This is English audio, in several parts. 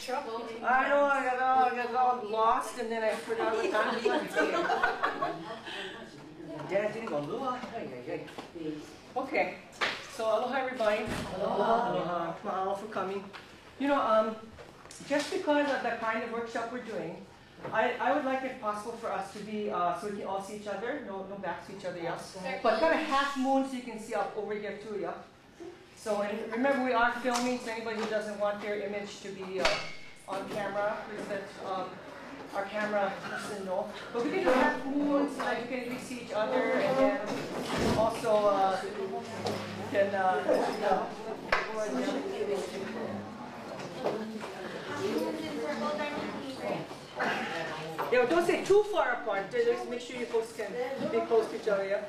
trouble. I know, I got all lost and then I forgot what time it was. Then I didn't go, aloha. Okay, so aloha everybody. Aloha. Aloha. Mahalo for coming. You know, just because of the kind of workshop we're doing, I would like, if possible, for us to be, so we can all see each other, no backs to each other, yeah? But kind of half moon so you can see up over here too, yeah? So, and remember we are filming, so anybody who doesn't want their image to be on camera, please let our camera person know. But we can do half moon so that you can at least see each other, and then also can, yeah, don't stay too far apart. Just make sure you folks can be close to each other, yeah?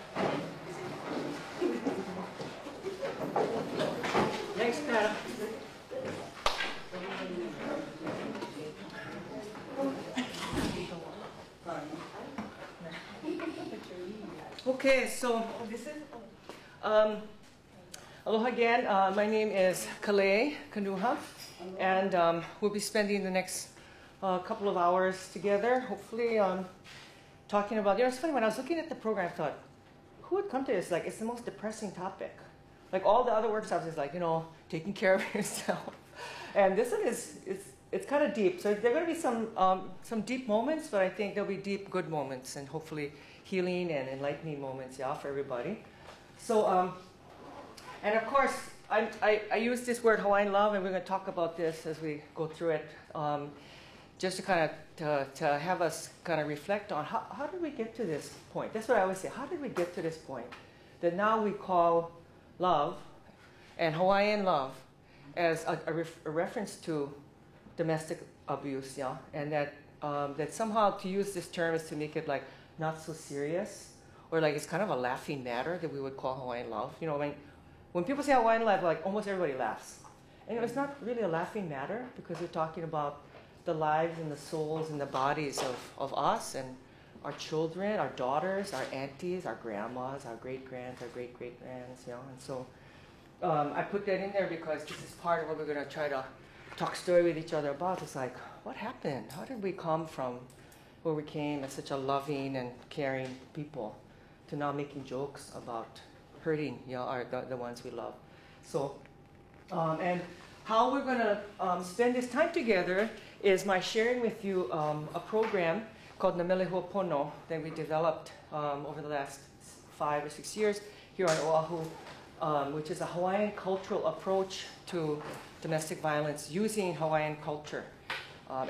Thanks, Pat. Okay, so this is aloha again. My name is Kalei, Kanuha, and we'll be spending the next couple of hours together, hopefully talking about, you know, it's funny, when I was looking at the program, I thought, who would come to this? Like, it's the most depressing topic. Like, all the other workshops is like, you know, taking care of yourself. And this one it's kind of deep. So there are going to be some deep moments, but I think there'll be deep, good moments, and hopefully healing and enlightening moments, yeah, for everybody. So, and of course, I use this word Hawaiian love, and we're going to talk about this as we go through it. Just to kind of to have us kind of reflect on how did we get to this point? That's what I always say. How did we get to this point that now we call love and Hawaiian love as a reference to domestic abuse, yeah, and that that somehow to use this term is to make it like not so serious, or like it's kind of a laughing matter that we would call Hawaiian love. You know, when people say Hawaiian love, like almost everybody laughs, and it's not really a laughing matter because we're talking about the lives and the souls and the bodies of us and our children, our daughters, our aunties, our grandmas, our great-grands, our great-great-grands, you know. And so I put that in there because this is part of what we're going to try to talk story with each other about. It's like, what happened? How did we come from where we came as such a loving and caring people to now making jokes about hurting, you know, the ones we love? So, and how we're going to spend this time together is my sharing with you a program called Namelehuapono that we developed over the last 5 or 6 years here on Oahu, which is a Hawaiian cultural approach to domestic violence using Hawaiian culture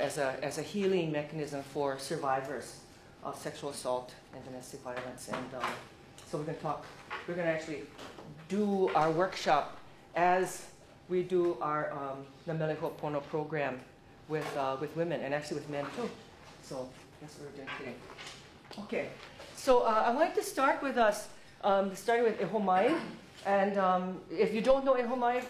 as a healing mechanism for survivors of sexual assault and domestic violence. And so we're going to actually do our workshop as we do our Namelehuapono program with women, and actually with men too. So that's what we're doing today. Okay, so I wanted to start with us, starting with ehomai. And if you don't know ehomai,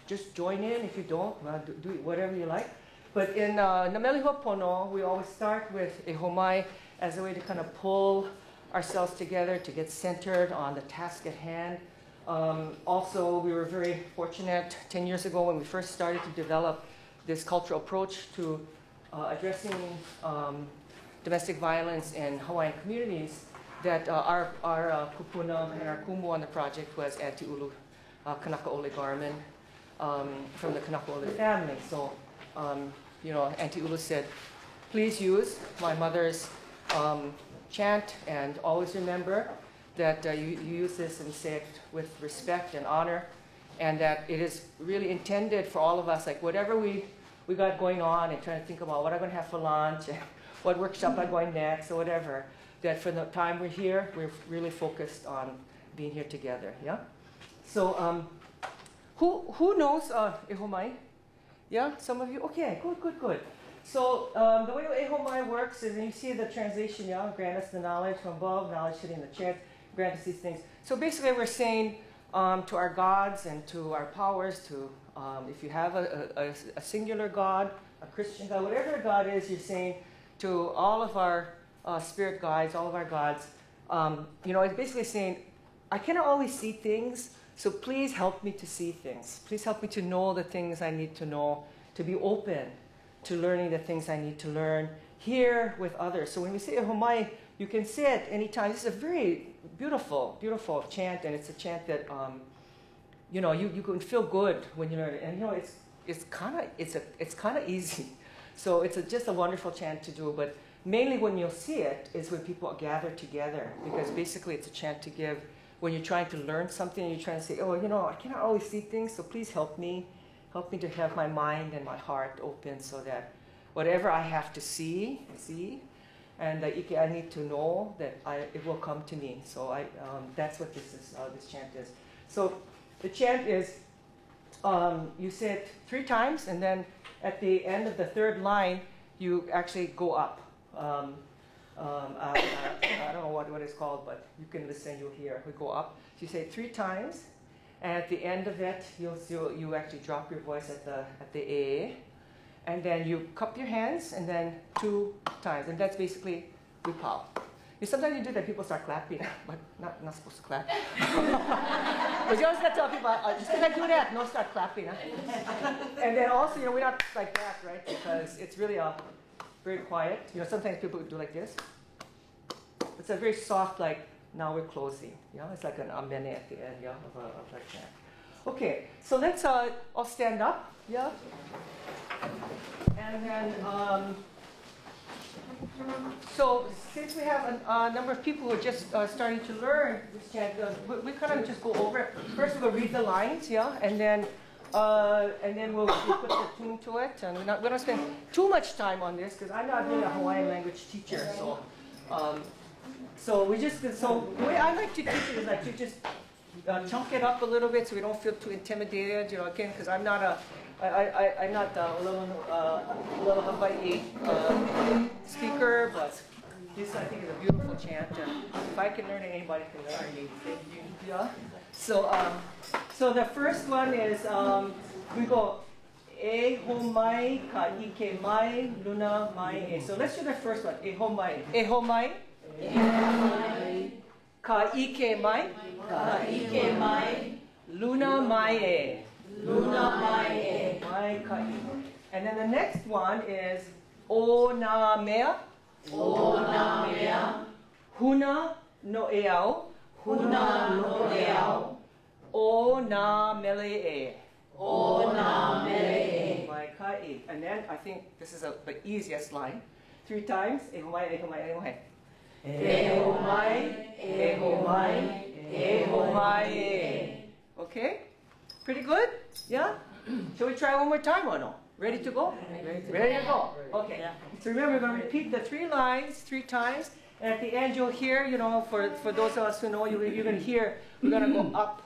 just join in. If you don't, well, do whatever you like. But in Namelehuapono, we always start with ehomai as a way to kind of pull ourselves together, to get centered on the task at hand. Also, we were very fortunate 10 years ago when we first started to develop this cultural approach to addressing domestic violence in Hawaiian communities, that our kupuna and our kumu on the project was Auntie Ulu Kanakaʻole Garman from the Kanakaʻole family. So, you know, Auntie Ulu said, please use my mother's chant and always remember that you use this and say it with respect and honor, and that it is really intended for all of us, like whatever we got going on and trying to think about what I'm going to have for lunch and what workshop I'm going next or whatever, that for the time we're here, we're really focused on being here together, yeah? So who knows ehomai? Yeah, some of you? Okay, good. So the way ehomai works is, and you see the translation, yeah, grant us the knowledge from above, knowledge sitting in the chance, grant us these things. So basically we're saying to our gods and to our powers, to if you have a singular God, a Christian God, whatever a God is, you're saying to all of our spirit guides, all of our gods, you know, it's basically saying, I cannot always see things, so please help me to see things. Please help me to know the things I need to know to be open to learning the things I need to learn here with others. So when we say ehomai, you can say it anytime. This is a very beautiful, beautiful chant, and it's a chant that you know, you can feel good when you learn it. And you know, it's kind of easy. So it's just a wonderful chant to do. But mainly when you'll see it is when people gather together, because basically it's a chant to give when you're trying to learn something and you're trying to say, oh, you know, I cannot always see things, so please help me. Help me to have my mind and my heart open so that whatever I have to see, and I need to know that it will come to me. So that's what this chant is. So the chant is, you say it 3 times, and then at the end of the 3rd line, you actually go up. I don't know what it's called, but you can listen, you'll hear. We go up. So you say it 3 times. And at the end of it, you actually drop your voice at the A, and then you cup your hands, and then 2 times, and that's basically wipau. Sometimes you do that, people start clapping, but not supposed to clap. But you always got to tell people, just because I do that, no, start clapping. Huh? And then also, you know, we're not like that, right? Because it's really very quiet. You know, sometimes people do like this. It's a very soft, like. Now we're closing. Yeah, it's like an amene at the end. Yeah, of like that. Okay, so let's all stand up. Yeah, and then so since we have a number of people who are just starting to learn this chant, we kind of just go over it. First, we'll read the lines. Yeah, and then we'll put the tune to it, and we don't spend too much time on this because I'm not really a Hawaiian language teacher, so. So the way I like to teach it is like to just chunk it up a little bit so we don't feel too intimidated, you know, again, because I'm not a aloha Hawaiʻi speaker, but this I think is a beautiful chant, and if I can learn it, anybody can learn it. Yeah. So the first one is we go e ho mai ka ike mai luna mai e. So let's do the first one. E ho mai. E ho mai. Ka ike mai. Ka ike mai. Luna mai e. Luna mai e. Mai ka ike. And then the next one is o na mea. O na mea. Huna no e au. Huna no e au. O na mele e. O na mele e. Mai ka ike. And then I think this is the easiest line. 3 times. E ho mai, e ho mai, e ho mai. E ho mai, e ho mai, e ho mai e. Okay? Pretty good? Yeah? Shall we try one more time or no? Ready to go? Ready to go. Okay. So remember, we're going to repeat the 3 lines 3 times. And at the end, you'll hear, you know, for those of us who know, you're going to hear, we're going to go up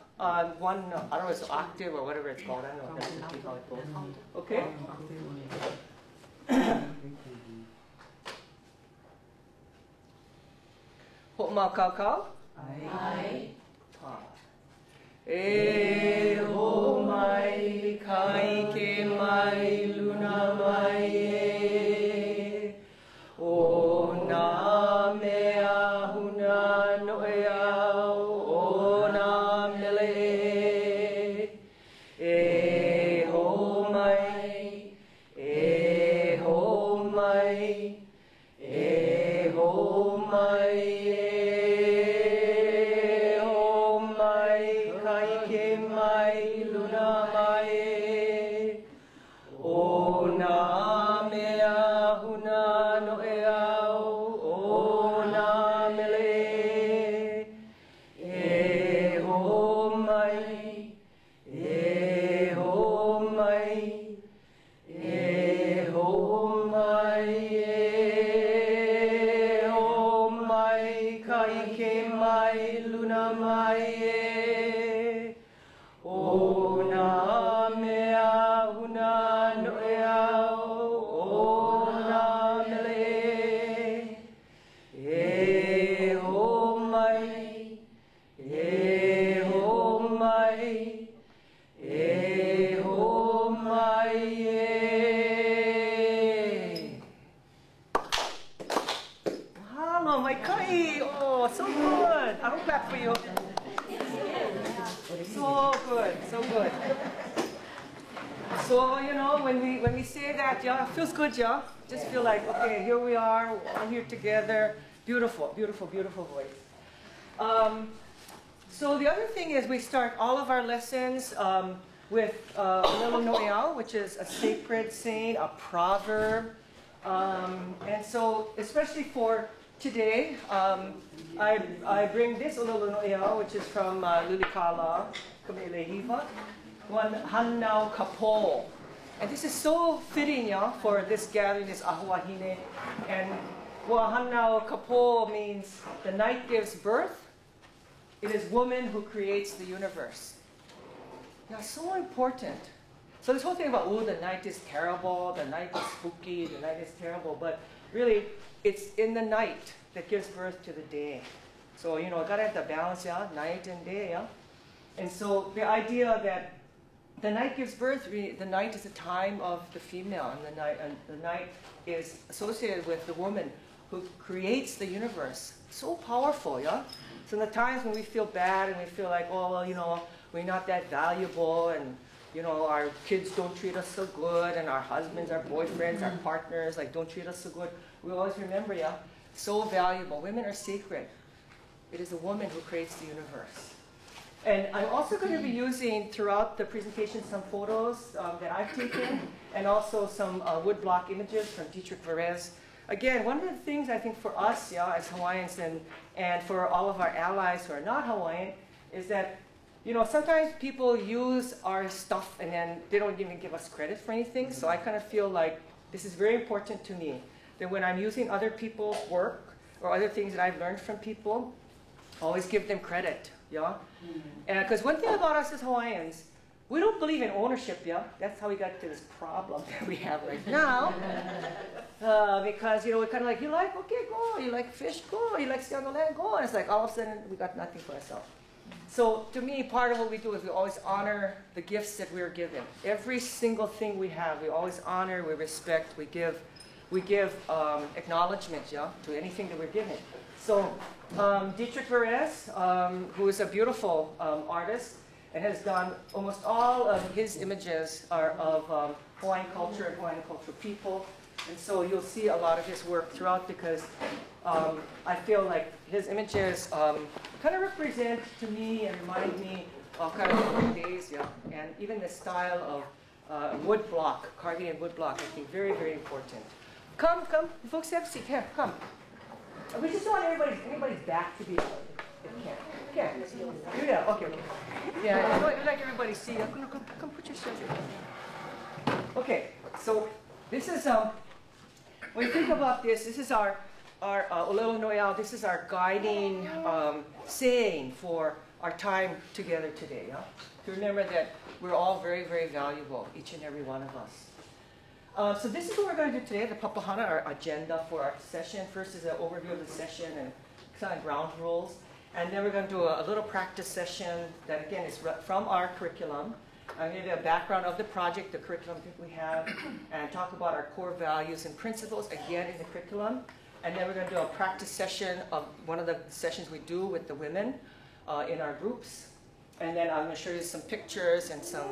one, I don't know, it's octave or whatever it's called. I don't know that's how it goes. Okay? Ho'ma kakau? Ai. E ho mai, ka ike mai, luna mai e. O na mea huna no e au, o na mele e. E ho mai, e ho mai, e ho mai. So, you know, when we say that, yeah, it feels good, yeah? Just feel like, okay, here we are, we're all here together. Beautiful, beautiful, beautiful voice. So the other thing is we start all of our lessons with Olelo Noeau, which is a sacred saying, a proverb. And so, especially for today, I bring this Olelo Noeau, which is from Lulikala, Kamelehiva, one Hanau Kapo. And this is so fitting, yeah, for this gathering, this Wahine. And Hanau Kapo means the night gives birth. It is woman who creates the universe. Yeah, so important. So this whole thing about, oh, the night is terrible, the night is spooky, the night is terrible, but really, it's in the night that gives birth to the day. So, you know, gotta have the balance, yeah, night and day, yeah. And so the idea that the night gives birth, the night is a time of the female, and the night is associated with the woman who creates the universe. So powerful, yeah? So in the times when we feel bad and we feel like, oh, well, you know, we're not that valuable, and, you know, our kids don't treat us so good, and our husbands, our boyfriends, our partners, like, don't treat us so good, we always remember, yeah, so valuable. Women are sacred. It is a woman who creates the universe. And I'm also going to be using throughout the presentation some photos that I've taken, and also some woodblock images from Dietrich Verez. Again, one of the things I think for us, yeah, as Hawaiians and for all of our allies who are not Hawaiian, is that, you know, sometimes people use our stuff and then they don't even give us credit for anything. So I kind of feel like this is very important to me, that when I'm using other people's work or other things that I've learned from people, always give them credit, yeah? Because one thing about us as Hawaiians, we don't believe in ownership, yeah? That's how we got to this problem that we have right now. Because, you know, we're kind of like, you like, okay, go. You like fish, go. You like stay on the land, go. And it's like, all of a sudden, we got nothing for ourselves. So to me, part of what we do is we always honor the gifts that we're given. Every single thing we have, we always honor, we respect, we give acknowledgement, yeah, to anything that we're given. So Dietrich Verez, who is a beautiful artist, and has done almost all of his images are of Hawaiian culture and Hawaiian cultural people. And so you'll see a lot of his work throughout, because I feel like his images kind of represent to me and remind me of kind of Hawaiian days, yeah. And even the style of wood block, carving in wood block, I think very, very important. Come, you folks have a seat. Here, come. We just don't want anybody's back to be. Yeah, do that. Okay. Yeah, I like everybody see. Come put yourself here. Okay, so this is when you think about this, this is our Olelo Noeau. This is our guiding saying for our time together today. Yeah? To remember that we're all very, very valuable, each and every one of us. So this is what we're going to do today, the Papahana, our agenda for our session. First is an overview of the session and kind of ground rules. And then we're going to do a little practice session that, again, is from our curriculum. I'm going to do a background of the project, the curriculum that we have, and talk about our core values and principles, again, in the curriculum. And then we're going to do a practice session of one of the sessions we do with the women in our groups. And then I'm going to show you some pictures and some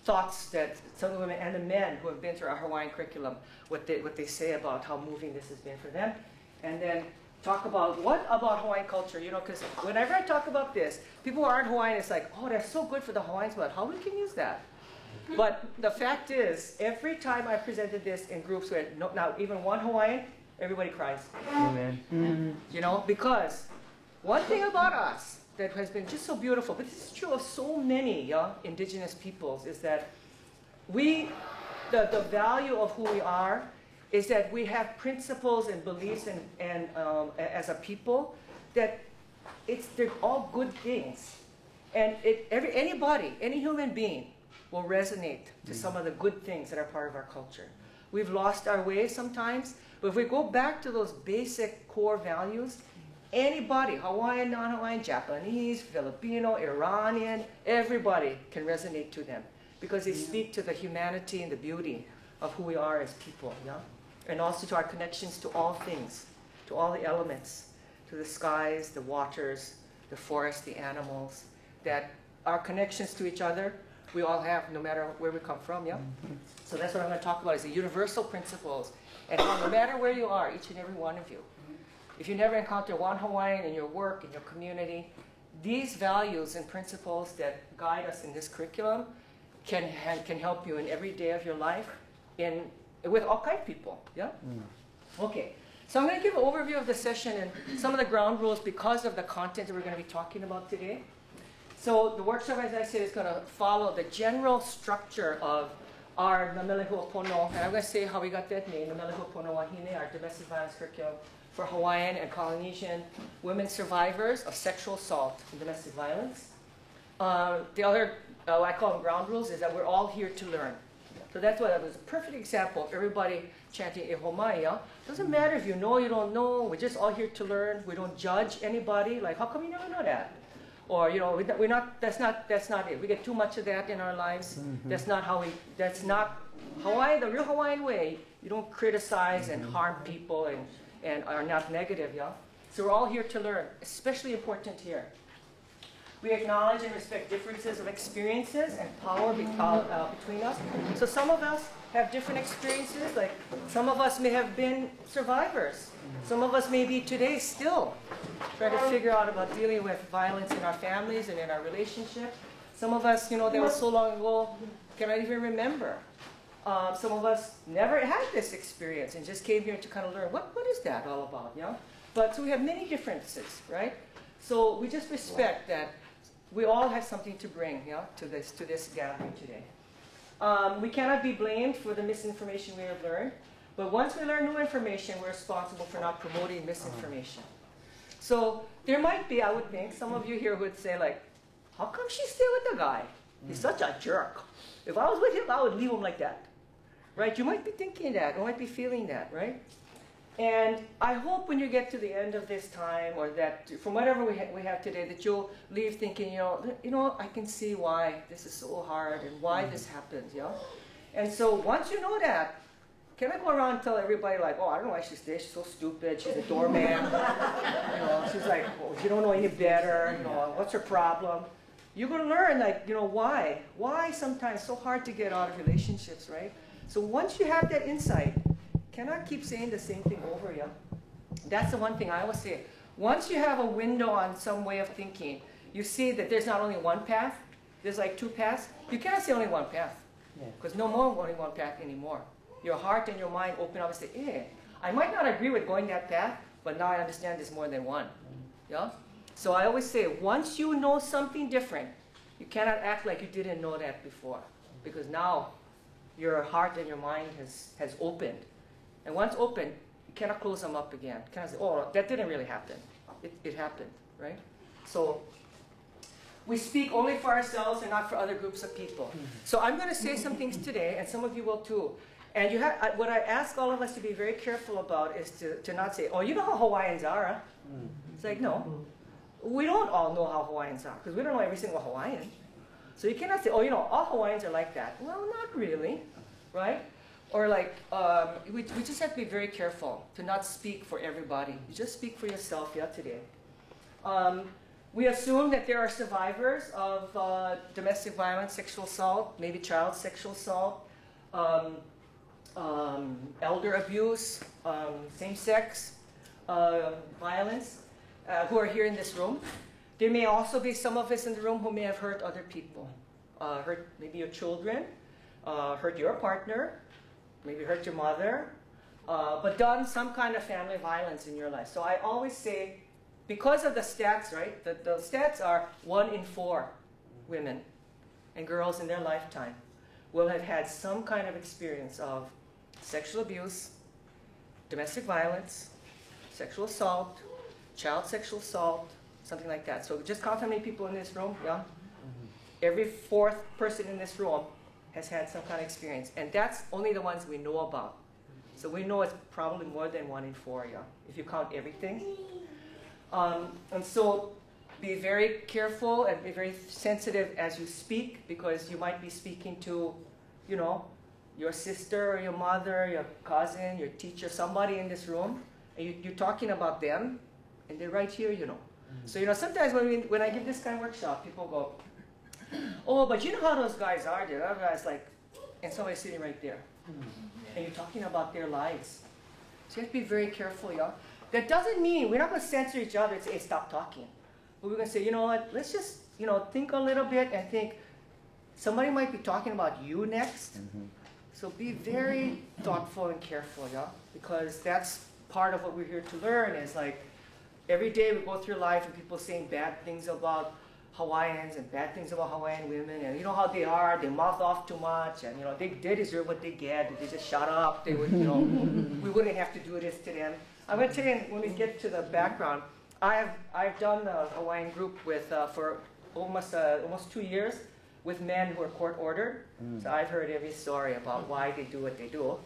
thoughts that some of the women and the men who have been through our Hawaiian curriculum, what they say about how moving this has been for them. And then talk about what about Hawaiian culture, you know, because whenever I talk about this, people who aren't Hawaiian, it's like, oh, that's so good for the Hawaiians, but how we can use that? But the fact is, every time I presented this in groups where now even one Hawaiian, everybody cries. Amen. Mm-hmm. You know, because one thing about us that has been just so beautiful, but this is true of so many indigenous peoples, is that the value of who we are is that we have principles and beliefs and as a people that they're all good things. And any human being will resonate to some of the good things that are part of our culture. We've lost our way sometimes, but if we go back to those basic core values, anybody, Hawaiian, non-Hawaiian, Japanese, Filipino, Iranian, everybody can resonate to them because they speak to the humanity and the beauty of who we are as people, yeah? And also to our connections to all things, to all the elements, to the skies, the waters, the forests, the animals, that our connections to each other we all have, no matter where we come from, yeah? So that's what I'm going to talk about, is the universal principles, and how no matter where you are, each and every one of you, if you never encounter one Hawaiian in your work, in your community, these values and principles that guide us in this curriculum can help you in every day of your life with all kinds of people, yeah? Okay, so I'm going to give an overview of the session and some of the ground rules because of the content that we're going to be talking about today. So the workshop, as I said, is going to follow the general structure of our Namelehuapono, and I'm going to say how we got that name, Namelehuapono Wahine, our domestic violence curriculum for Hawaiian and Polynesian women survivors of sexual assault and domestic violence. The other, I call them ground rules, is that we're all here to learn. So that's what it was a perfect example of everybody chanting E Homaya. Doesn't matter if you know or you don't know, we're just all here to learn. We don't judge anybody. Like, how come you never know that? Or, you know, we're not, that's not it. We get too much of that in our lives. That's not Hawaii, the real Hawaiian way. You don't criticize and harm people and are not negative, yeah? So we're all here to learn, especially important here. We acknowledge and respect differences of experiences and power between us. So some of us have different experiences, like some of us may have been survivors. Some of us may be today still trying to figure out about dealing with violence in our families and in our relationship. Some of us, you know, that was so long ago, cannot even remember. Some of us never had this experience and just came here to kind of learn, what is that all about, you know? But so we have many differences, right? So we just respect that we all have something to bring, you know, to this gathering today. We cannot be blamed for the misinformation we have learned, but once we learn new information, we're responsible for not promoting misinformation. So there might be, I would think, some of you here would say, like, how come she's still with the guy? He's such a jerk. If I was with him, I would leave him like that. Right? You might be thinking that, or might be feeling that, right? And I hope when you get to the end of this time, or that from whatever we have today, that you'll leave thinking, you know, I can see why this is so hard and why this happens, you know? And so once you know that, can I go around and tell everybody, like, oh, I don't know why she's there, she's so stupid, she's a doorman, you know, she's like, oh, you don't know any better, you know, what's her problem? You're going to learn, like, you know, why sometimes so hard to get out of relationships, right? So once you have that insight, cannot keep saying the same thing over, yeah? That's the one thing I always say. Once you have a window on some way of thinking, you see that there's not only one path, there's like two paths. You cannot say only one path, because no more only one path anymore. Your heart and your mind open up and say, I might not agree with going that path, but now I understand there's more than one, yeah? So I always say, once you know something different, you cannot act like you didn't know that before, because now your heart and your mind has opened. And once open, you cannot close them up again. You cannot say, oh, that didn't really happen. It happened, right? So we speak only for ourselves and not for other groups of people. So I'm going to say some things today, and some of you will too. And what I ask all of us to be very careful about is to not say, oh, you know how Hawaiians are, huh? It's like, no. We don't all know how Hawaiians are, because we don't know every single Hawaiian. So you cannot say, oh, you know, all Hawaiians are like that. Well, not really, right? Or like, we just have to be very careful to not speak for everybody. You just speak for yourself, yeah, today. We assume that there are survivors of domestic violence, sexual assault, maybe child sexual assault, elder abuse, same-sex violence, who are here in this room. There may also be some of us in the room who may have hurt other people, hurt maybe your children, hurt your partner, maybe hurt your mother, but done some kind of family violence in your life. So I always say, because of the stats, right? The stats are 1 in 4 women and girls in their lifetime will have had some kind of experience of sexual abuse, domestic violence, sexual assault, child sexual assault, something like that. So just count how many people in this room, yeah? Every 4th person in this room has had some kind of experience. And that's only the ones we know about. So we know it's probably more than 1 in 4, yeah, if you count everything. And so be very careful and be very sensitive as you speak, because you might be speaking to, you know, your sister or your mother, your cousin, your teacher, somebody in this room, and you're talking about them, and they're right here, you know. So, you know, sometimes when I give this kind of workshop, people go, Oh, but you know how those guys are, dude. That guy's like, and somebody's sitting right there. And you're talking about their lives. So you have to be very careful, y'all. That doesn't mean we're not going to censor each other and say, hey, stop talking. But we're going to say, you know what, let's just, think a little bit and think somebody might be talking about you next. So be very thoughtful and careful, y'all, because that's part of what we're here to learn is like every day we go through life and people saying bad things about Hawaiians and bad things about Hawaiian women, and you know how they are, they mouth off too much, and they deserve what they get, if they just shut up, they would, we wouldn't have to do this to them. I'm going to tell you, when we get to the background, I've done a Hawaiian group with, for almost 2 years with men who are court ordered, so I've heard every story about why they do what they do.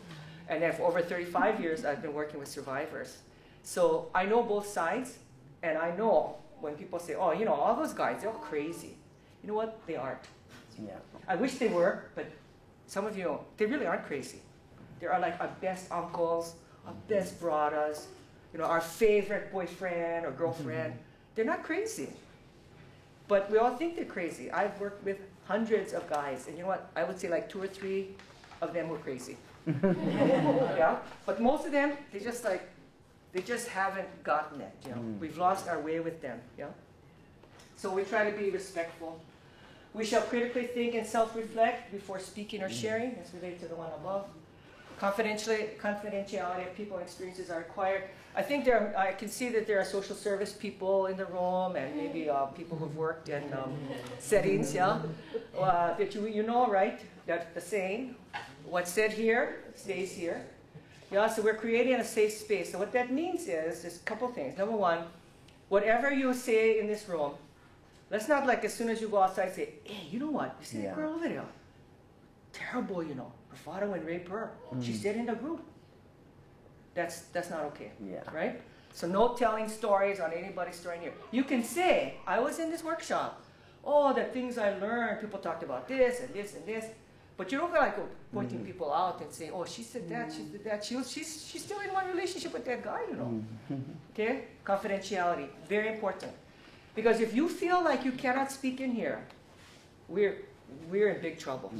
And then for over 35 years, I've been working with survivors. So I know both sides, and I know when people say, oh, all those guys, they're all crazy. You know what? They aren't. Yeah. I wish they were, but some of you, they really aren't crazy. They are like our best uncles, our best brothers, our favorite boyfriend or girlfriend. They're not crazy. But we all think they're crazy. I've worked with hundreds of guys, and you know what? I would say like 2 or 3 of them were crazy. Yeah? But most of them, they just haven't gotten it, We've lost our way with them, So we try to be respectful. We shall critically think and self-reflect before speaking or sharing. That's related to the one above. Confidentiality of people and experiences are required. I think I can see that there are social service people in the room and maybe people who've worked in settings, that you know, right? That the saying, what's said here stays here. Yeah, so we're creating a safe space. So what that means is, there's a couple things. Number one, whatever you say in this room, let's not like as soon as you go outside say, hey, you know what? You see that girl over there? Terrible, Her father went rape her. She said in the group. That's not okay, right? So no telling stories on anybody's story in here. You can say, I was in this workshop. Oh, the things I learned, people talked about this and this and this. But you don't go like pointing people out and saying, oh, she said that, she did that. She's still in one relationship with that guy, Okay? Confidentiality, very important. Because if you feel like you cannot speak in here, we're in big trouble.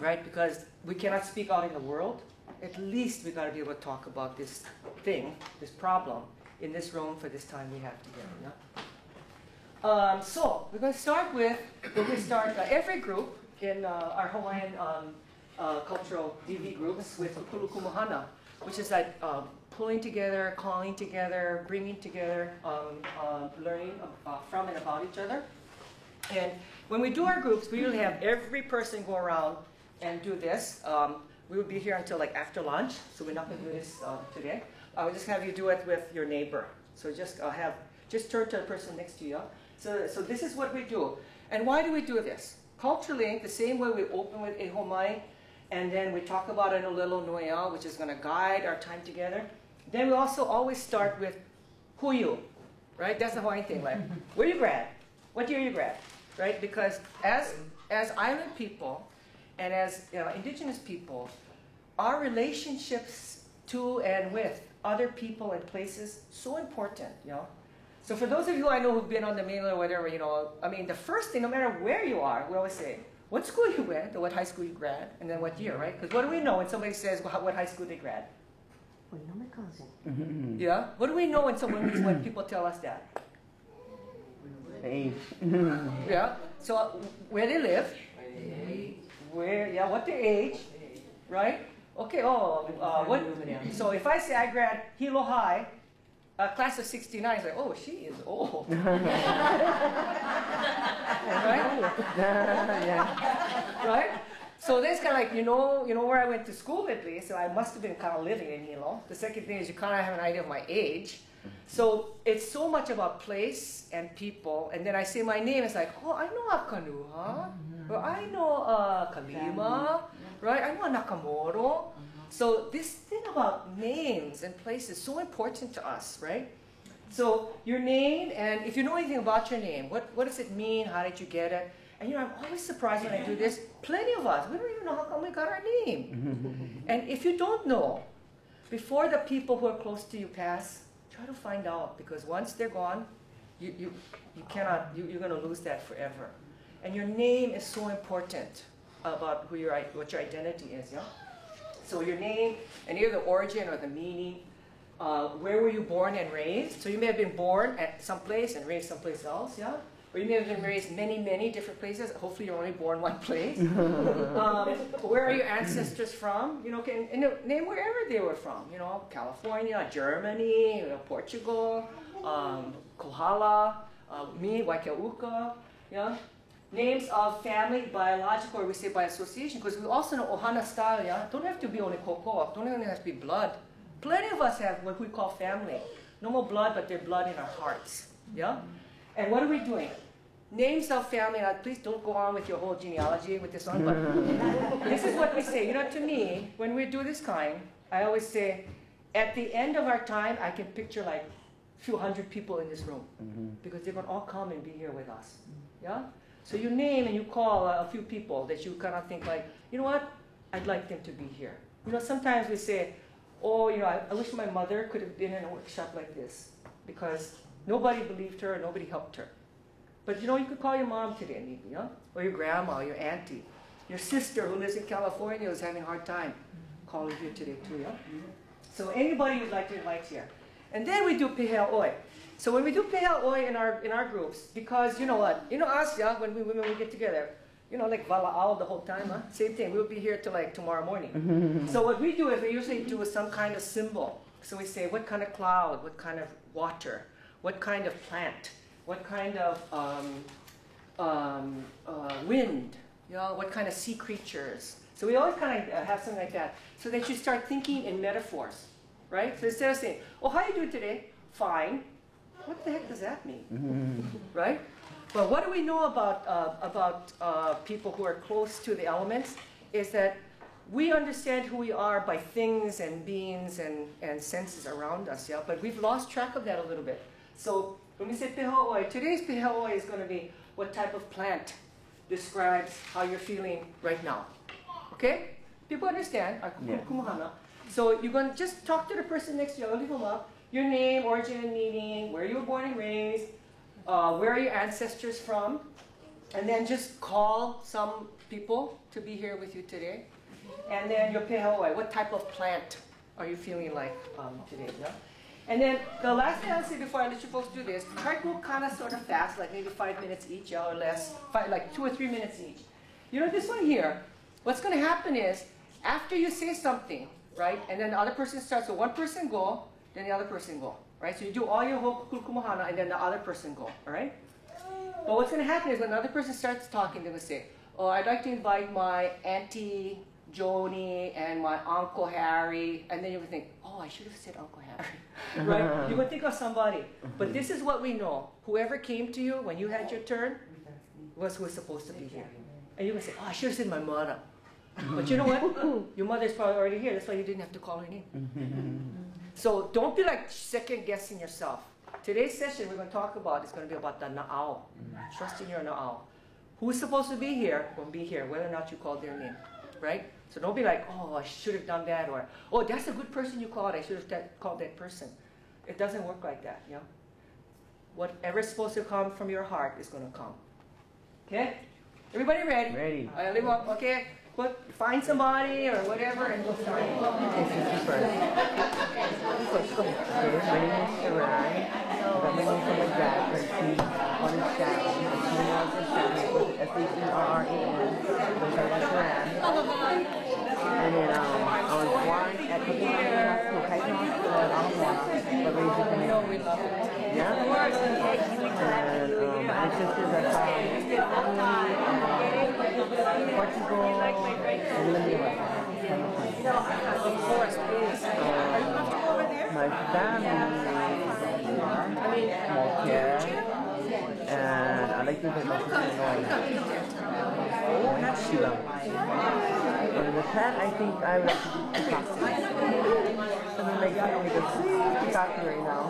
Right? Because we cannot speak out in the world. At least we got to be able to talk about this thing, this problem, in this room for this time we have together. So we're going to start with, every group in our Hawaiian cultural DV groups with kukulukumohana, which is like pulling together, calling together, bringing together, learning from and about each other. And when we do our groups, we usually have every person go around and do this. We will be here until like after lunch, so we're not going to do this today. I will just have you do it with your neighbor. So just turn to the person next to you. So this is what we do. And why do we do this? Culturally, the same way we open with e homai, and then we talk about an olelo noea, which is going to guide our time together. Then we also always start with who you, right? That's the Hawaiian thing, like, where you grad? What year you grad? Right? Because as island people and as indigenous people, our relationships to and with other people and places so important, So for those of you I know who've been on the mainland or whatever, I mean, the first thing, no matter where you are, we always say, what school you went, or what high school you grad, and then what year, right? Because what do we know when somebody says what high school they grad? Well, you know my cousin. Yeah? What do we know when people tell us that? Age. Yeah? So where they live, what their age, right? Okay, so if I say I grad Hilo High, class of 69, it's like, oh, she is old. Right? So that's kind of like, you know where I went to school at least, so I must have been kind of living in Hilo. The second thing is you kind of have an idea of my age. So it's so much about place and people, and then I say my name, it's like, oh, I know Kanuha, or I know Kalima, right? I know Nakamoto. So this thing about names and places is so important to us, right? So your name, and if you know anything about your name, what does it mean? How did you get it? And I'm always surprised when I do this. Plenty of us, we don't even know how come we got our name. And if you don't know, before the people who are close to you pass, try to find out, because once they're gone, you cannot, you're going to lose that forever. And your name is so important about what your identity is, yeah? So your name, and either the origin or the meaning, where were you born and raised? So you may have been born at some place and raised someplace else, yeah? Or you may have been raised many, many different places. Hopefully you're only born one place. Where are your ancestors from? You know, name wherever they were from. You know, California, Germany, Portugal, Kohala, me, Waikauka, yeah? Names of family, biological, or we say by association, because we also know ohana style, yeah? Don't have to be only kokoa, don't even have to be blood. Plenty of us have what we call family. No more blood, but there's blood in our hearts, yeah? And what are we doing? Names of family, please don't go on with your whole genealogy with this one, but this is what we say. You know, to me, when we do this kind, I always say, at the end of our time, I can picture like a few hundred people in this room, because they're going to all come and be here with us, yeah? So you name and you call a few people that you kind of think like, you know what, I'd like them to be here. You know, sometimes we say, oh, you know, I wish my mother could have been in a workshop like this, because nobody believed her, nobody helped her. But you know, you could call your mom today, maybe, yeah? Or your grandma, your auntie, your sister who lives in California who's having a hard time. Call her here today too, yeah? So anybody you'd like to invite here. And then we do pehea oi. So when we do pehea oi in our groups, because you know what? You know us, yeah, when we get together, you know, like vala'au the whole time, huh? Same thing, we'll be here till like tomorrow morning. So what we do is we usually do some kind of symbol. So we say, what kind of cloud, what kind of water, what kind of plant, what kind of wind, you know, what kind of sea creatures. So we always kind of have something like that, so that you start thinking in metaphors, right? So instead of saying, oh, how are you doing today? Fine. What the heck does that mean, right? Well, what do we know about people who are close to the elements is that we understand who we are by things and beings and senses around us, yeah? But we've lost track of that a little bit. So when we say pehea oi, today's pehea oi is going to be what type of plant describes how you're feeling right now. Okay? People understand. Yeah. So you're going to just talk to the person next to you. I'll leave them up. Your name, origin and meaning, where you were born and raised, where are your ancestors from, and then just call some people to be here with you today. And then your pehea oi, what type of plant are you feeling like today? Yeah? And then the last thing I'll say before I let you folks do this, try to go kind of sort of fast, like maybe 5 minutes each, yeah, or less, like 2 or 3 minutes each. You know, this one here, what's going to happen is, after you say something, right, and then the other person starts, so one person go, then the other person go, right? So you do all your whole kulukumahana, and then the other person go, all right? But what's going to happen is when the other person starts talking, they're going to say, oh, I'd like to invite my Auntie Joni and my Uncle Harry, and then you're going to think, oh, I should have said Uncle Harry, right? You would think of somebody. But this is what we know. Whoever came to you when you had your turn was who was supposed to be here. And you're going to say, oh, I should have said my mother. But you know what? Your mother's probably already here. That's why you didn't have to call her name. So don't be like second guessing yourself. Today's session we're going to talk about is going to be about the na'au. Trusting your na'au. Who's supposed to be here will be here, whether or not you called their name, right? So don't be like, oh, I should have done that, or oh, that's a good person you called. I should have called that person. It doesn't work like that, you know? Whatever's supposed to come from your heart is going to come. Okay? Everybody ready? Ready. Okay. Find somebody or whatever and we'll start. My name is Shirai. I got my name from my dad, but he's on his chat. His email is S-H-E-R-R-A-N. And then I was born at Kuhinapapa, but raised in Canada. Yeah? And my sisters are from Portugal and Namelehuapono. Of course, please. Are you comfortable over there? My family small care, and I like to invite my sister Noah. She loves and with that, I think I would like to do Picasso. And then like I make a sweet Picasso right now.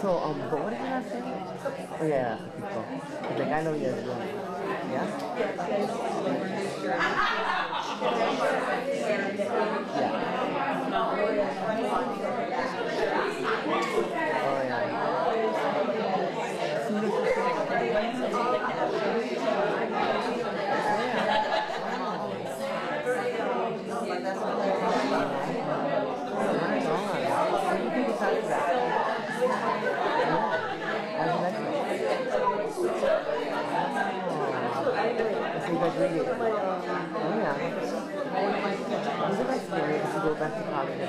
So, but what did you not say? Oh yeah, people. Like, I know you guys doing it. Yeah? Go back to college.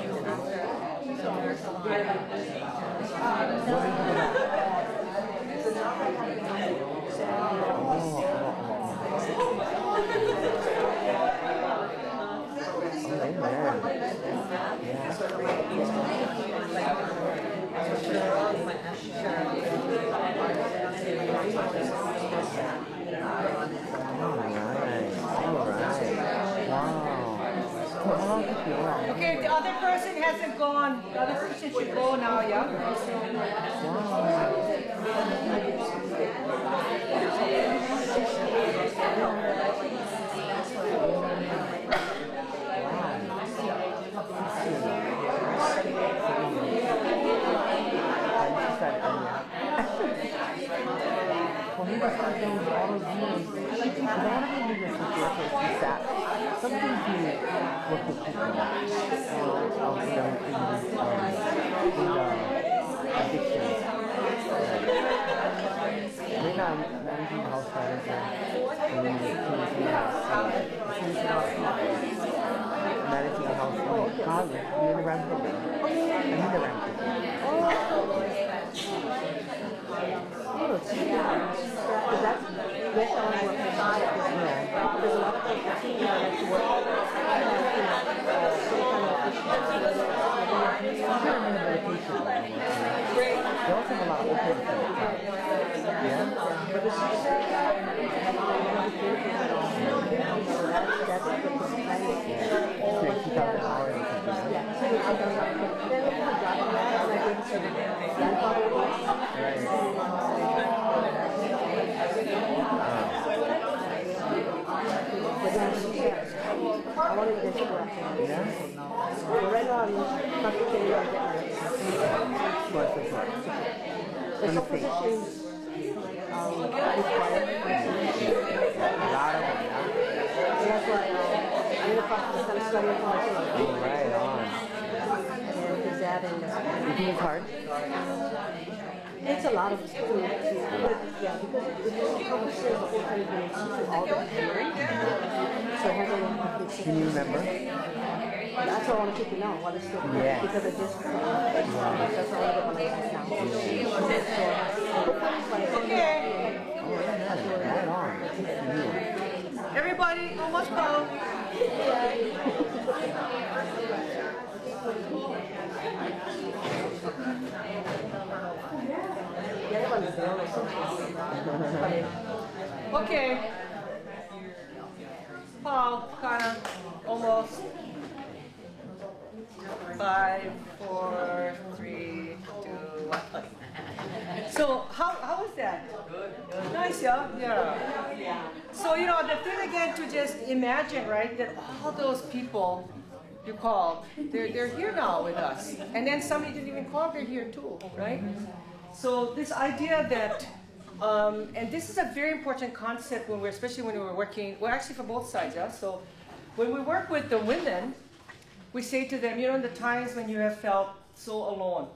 Okay, the other person hasn't gone. The other person should go now, yeah? It's a lot of yeah, because it focuses all the hearing, so it has a lot of. Can you remember? That's all I want to keep you know. What is still because of this. That's all I want to now. Okay. Everybody, almost go. Okay. Paul, Kana, almost. 5, 4, 3, 2, 1. So how was that? Good. Nice, yeah? Yeah. So, you know, the thing again to just imagine, right, that all those people you called, they're here now with us. And then somebody didn't even call, they're here too, right? So this idea that, and this is a very important concept when especially when we're working, well actually for both sides, yeah? So when we work with the women, we say to them, you know, in the times when you have felt so alone,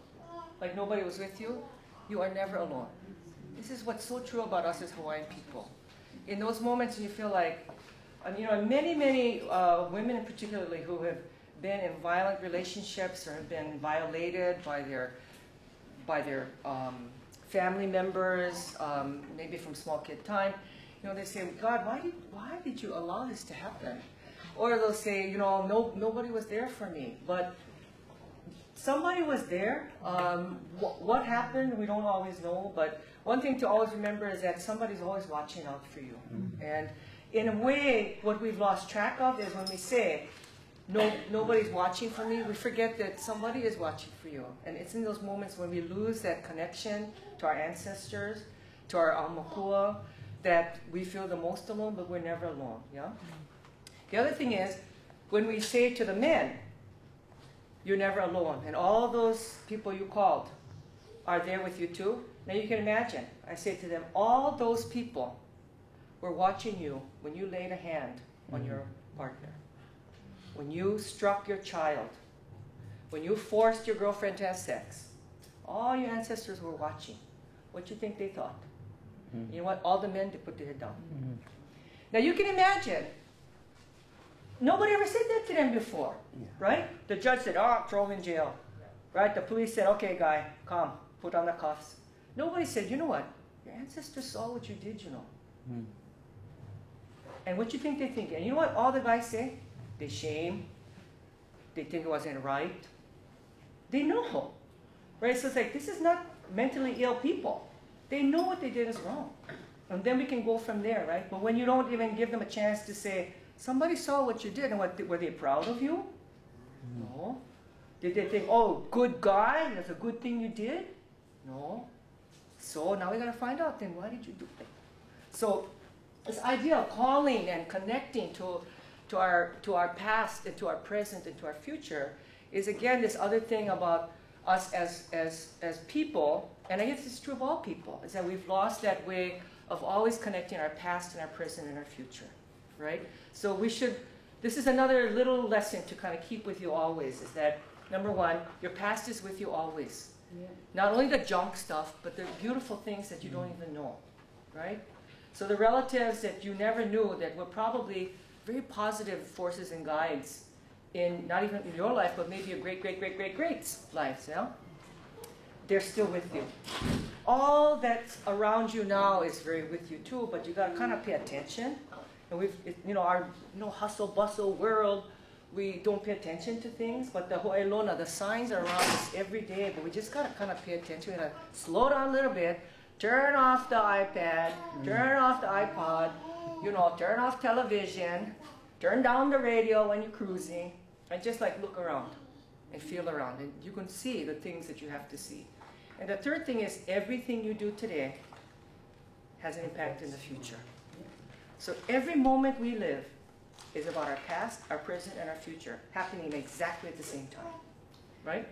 like nobody was with you, you are never alone. This is what's so true about us as Hawaiian people. In those moments when you feel like, you know, many women particularly who have been in violent relationships or have been violated by their family members, maybe from small kid time, you know, they say, God, why did you allow this to happen? Or they'll say, you know, nobody was there for me, but somebody was there. What happened, we don't always know, but one thing to always remember is that somebody's always watching out for you. Mm-hmm. And in a way, what we've lost track of is when we say, nobody's watching for me, we forget that somebody is watching for you. And it's in those moments when we lose that connection to our ancestors, to our aumakua, that we feel the most alone, but we're never alone, yeah? The other thing is, when we say to the men, you're never alone, and all those people you called are there with you too, now you can imagine, I say to them, all those people were watching you when you laid a hand on your partner, when you struck your child, when you forced your girlfriend to have sex. All your ancestors were watching. What do you think they thought? You know what? All the men, they put their head down. Now you can imagine, nobody ever said that to them before, right? The judge said, oh, throw him in jail, right? The police said, okay, guy, come, put on the cuffs. Nobody said, you know what? Your ancestors saw what you did, you know. And what you think they think? And you know what all the guys say? They shame. They think it wasn't right. They know, right? So it's like, this is not mentally ill people. They know what they did is wrong. And then we can go from there, right? But when you don't even give them a chance to say, somebody saw what you did, and were they proud of you? No. Did they think, oh, good guy, that's a good thing you did? No. So now we got to find out then, why did you do that? So this idea of calling and connecting to our past and to our present and to our future is, again, this other thing about us as people, and I guess it's true of all people, is that we've lost that way of always connecting our past and our present and our future, right? So we should, this is another little lesson to kind of keep with you always, is that, number one, your past is with you always. Not only the junk stuff, but the beautiful things that you don't even know, right? So the relatives that you never knew that were probably very positive forces and guides in, not even in your life, but maybe your great-great-great-great-greats' lives, yeah? They're still with you. All that's around you now is very with you too, but you got to kind of pay attention. And our hustle bustle world, we don't pay attention to things, but the ho'elona, the signs are around us every day, but we just got to kind of pay attention. We got to slow down a little bit, turn off the iPad, turn off the iPod, turn off television, turn down the radio when you're cruising, and just like look around and feel around, and you can see the things that you have to see. And the third thing is, everything you do today has an impact in the future. So every moment we live is about our past, our present, and our future happening exactly at the same time, right?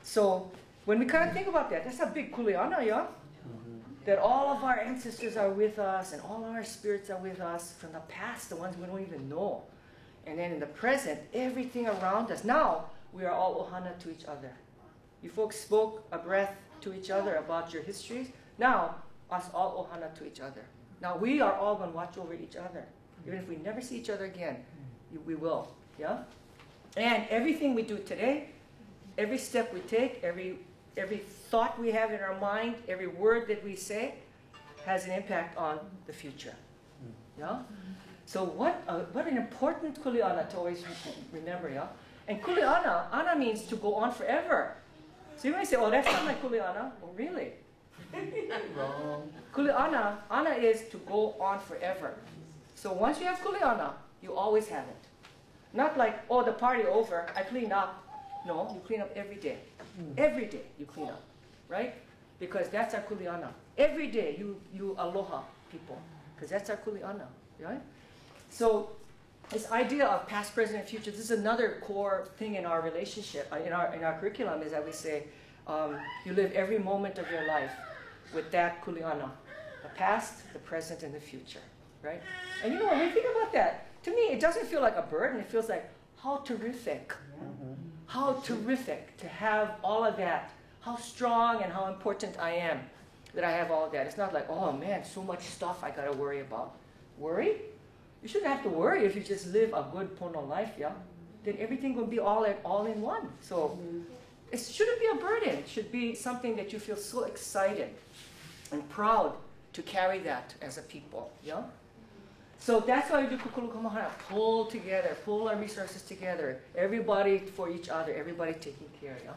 So when we kind of think about that, that's a big kuleana, yeah? That all of our ancestors are with us, and all of our spirits are with us from the past, the ones we don't even know. And then in the present, everything around us. Now, we are all ohana to each other. You folks spoke a breath to each other about your histories. Now, us all ohana to each other. Now, we are all going to watch over each other. Even if we never see each other again, we will, yeah? And everything we do today, every step we take, every thought we have in our mind, every word that we say, has an impact on the future, yeah? So what an important kuleana to always remember, yeah? And kuleana, ana means to go on forever. So you may say, oh, that's not my kuleana. Well, really? Wrong. Kuleana, ana is to go on forever. So once you have kuleana, you always have it. Not like, oh, the party over, I clean up. No, you clean up every day. Every day you clean up, right? Because that's our kuleana. Every day you aloha people, because that's our kuleana, right? So this idea of past, present, and future, this is another core thing in our relationship, in our curriculum, is that we say, you live every moment of your life with that kuleana, the past, the present, and the future, right? And when we think about that, to me, it doesn't feel like a burden. It feels like, how terrific. How terrific to have all of that. How strong and how important I am that I have all of that. It's not like, oh man, so much stuff I got to worry about. Worry? You shouldn't have to worry if you just live a good pono life, yeah? Then everything will be all in one. So it shouldn't be a burden. It should be something that you feel so excited and proud to carry that as a people, yeah? So that's why we do kukulukamahana, pull our resources together, everybody for each other, everybody taking care, yeah?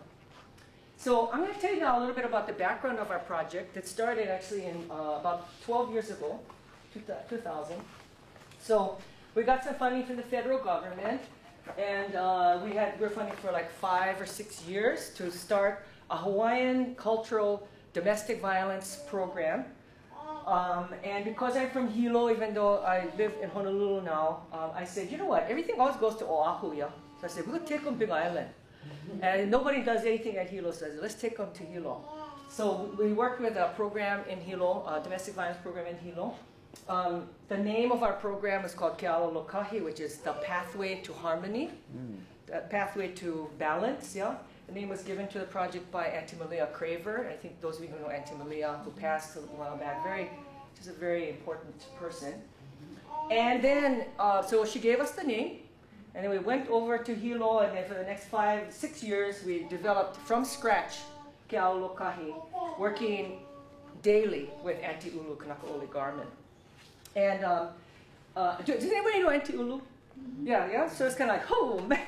So I'm going to tell you now a little bit about the background of our project that started actually in about 12 years ago, 2000. So we got some funding from the federal government. And we were funding for like 5 or 6 years to start a Hawaiian cultural domestic violence program. And because I'm from Hilo, even though I live in Honolulu now, I said, you know what, everything always goes to Oahu, yeah? So I said, we'll take on Big Island. And nobody does anything at Hilo, so I said, let's take them to Hilo. So we worked with a program in Hilo, a domestic violence program in Hilo. The name of our program is called Kealo Kahi, which is the pathway to harmony, the pathway to balance, yeah? The name was given to the project by Auntie Malia Craver. I think those of you who know Auntie Malia, who passed a while back, she's a very important person. And then, so she gave us the name, and then we went over to Hilo, and then for the next 5, 6 years, we developed from scratch Kealo Kahi, working daily with Auntie Ulu Kanakaʻole Garmin. And does anybody know Auntie Ulu? Yeah. So it's kind of like, oh man.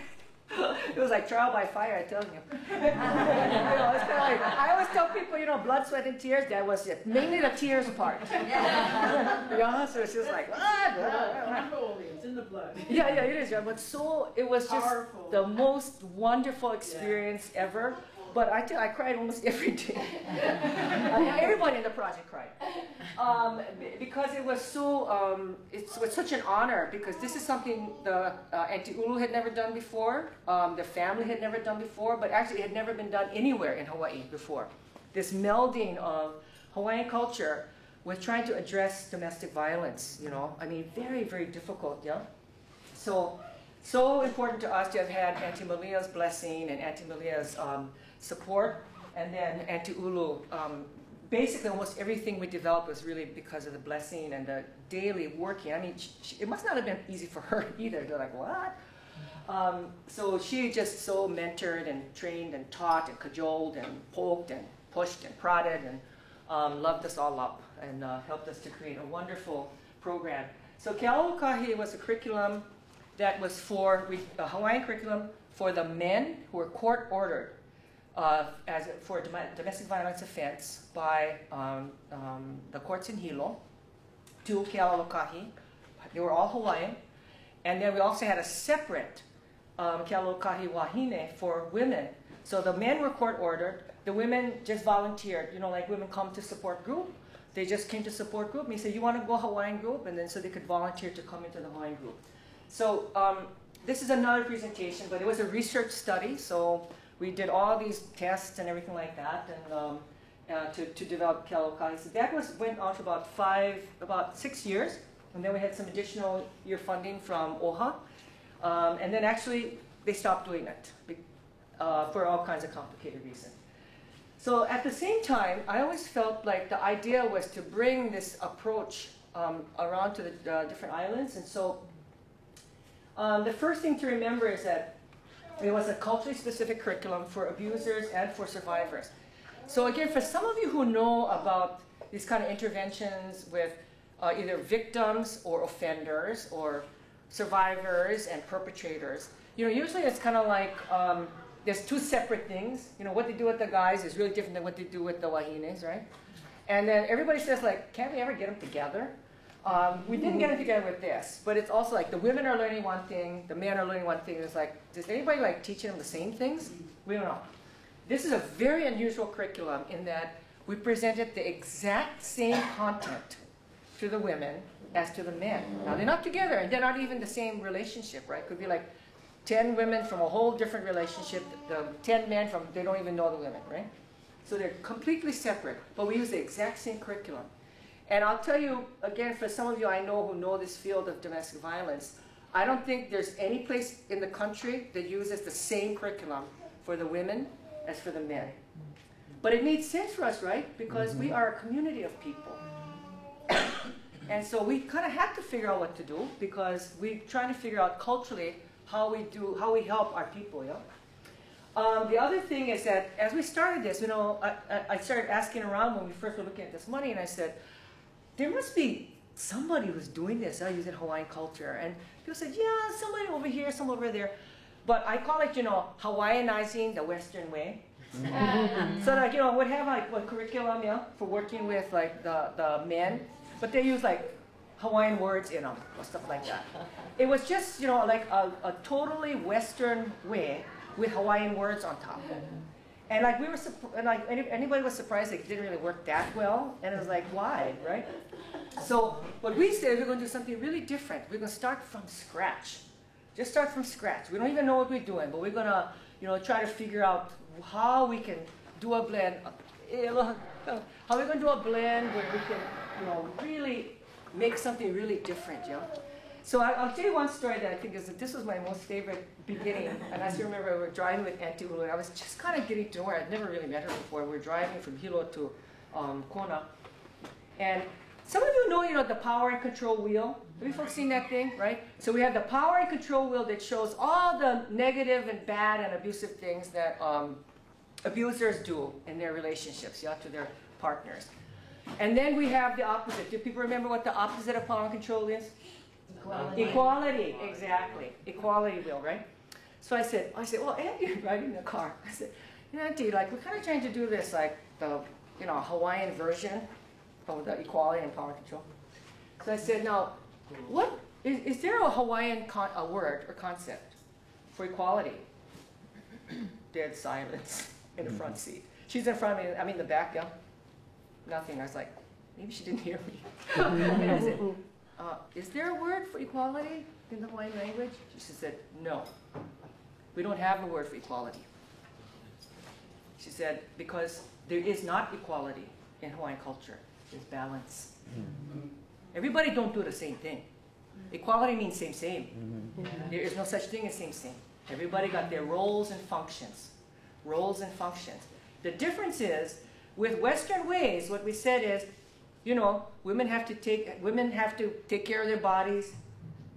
It was like trial by fire, I tell you. It's kind of like, I always tell people, blood, sweat, and tears. That was it. Mainly the tears part. Yeah, so it's just like, it's in the blood. Yeah, it is. Yeah. But it was just powerful. The most wonderful experience ever. But I cried almost every day. Everybody in the project cried. Because it was so, it was such an honor, because this is something the Auntie Ulu had never done before, the family had never done before, but actually it had never been done anywhere in Hawaii before. This melding of Hawaiian culture with trying to address domestic violence, I mean, very, very difficult, yeah? So important to us to have had Auntie Malia's blessing and Auntie Malia's support, and then Auntie Ulu. Basically, almost everything we developed was really because of the blessing and the daily working. I mean, it must not have been easy for her either. They're like, what? So she just so mentored and trained and taught and cajoled and poked and pushed and prodded and loved us all up and helped us to create a wonderful program. So Kealo Kahi was a curriculum that was a Hawaiian curriculum for the men who were court-ordered for domestic violence offense by the courts in Hilo to Kealo Kahi. They were all Hawaiian. And then we also had a separate Kealo Kahi Wahine for women. So the men were court-ordered. The women just volunteered. Like women come to support group. They just came to support group. And he said, you want to go Hawaiian group? And then so they could volunteer to come into the Hawaiian group. So this is another presentation, but it was a research study. So we did all these tests and everything like that, and to develop Kealo Kahi. So that went on for about 6 years, and then we had some additional year funding from OHA, and then actually they stopped doing it for all kinds of complicated reasons. So at the same time, I always felt like the idea was to bring this approach around to the different islands, and so the first thing to remember is that it was a culturally specific curriculum for abusers and for survivors. So again, for some of you who know about these kind of interventions with either victims or offenders or survivors and perpetrators, usually it's kind of like there's two separate things. What they do with the guys is really different than what they do with the Wahines, right? And then everybody says, like, can't we ever get them together? We didn't get it together with this, but it's also like the women are learning one thing, the men are learning one thing. It's like, does anybody like teaching them the same things? We don't know. This is a very unusual curriculum in that we presented the exact same content to the women as to the men. Now they're not together, and they're not even the same relationship, right? Could be like 10 women from a whole different relationship, the 10 men from, they don't even know the women, right? So they're completely separate, but we use the exact same curriculum. And I'll tell you, again, for some of you I know who know this field of domestic violence, I don't think there's any place in the country that uses the same curriculum for the women as for the men. But it made sense for us, right? Because we are a community of people. And so we kind of had to figure out what to do, because we're trying to figure out culturally how we help our people, yeah? The other thing is that as we started this, I started asking around when we first were looking at this money, and I said, there must be somebody who's doing this using Hawaiian culture. And people said, yeah, somebody over here, some over there. But I call it, Hawaiianizing the Western way. So like, we'd have like a curriculum, for working with like the men, but they use like Hawaiian words in them or stuff like that. It was just, you know, like a totally Western way with Hawaiian words on top. And like we were, and like anybody was surprised it didn't really work that well. And it was like, why, right? So what we said, we're going to do something really different. We're going to start from scratch. Just start from scratch. We don't even know what we're doing, but we're going to, you know, try to figure out how we can do a blend. How we're going to do a blend where we can, you know, really make something really different, you know? So I'll tell you one story that I think is that this was my most favorite beginning. And I still remember we were driving with Auntie Ulu, and I was just kind of getting to know her. I'd never really met her before. We were driving from Hilo to Kona. And some of you know, the power and control wheel. Have you folks seen that thing, right? So we have the power and control wheel that shows all the negative and bad and abusive things that abusers do in their relationships, yeah, to their partners. And then we have the opposite. Do people remember what the opposite of power and control is? Equality, exactly. Equality wheel, right? So I said, well, Auntie, riding in the car. I said, you know, Auntie, like, we're kind of trying to do this, like, the, you know, Hawaiian version of the equality and power and control. So I said, now, what, is there a Hawaiian a word or concept for equality? Dead silence in the front seat. She's in front of me, I'm in the back, yeah? Nothing. I was like, maybe she didn't hear me. And I said, is there a word for equality in the Hawaiian language? She said, no. We don't have a word for equality. She said, because there is not equality in Hawaiian culture. There's balance. Everybody don't do the same thing. Equality means same. There is no such thing as same. Everybody got their roles and functions. Roles and functions. The difference is, with Western ways, what we said is, you know, women have to take care of their bodies,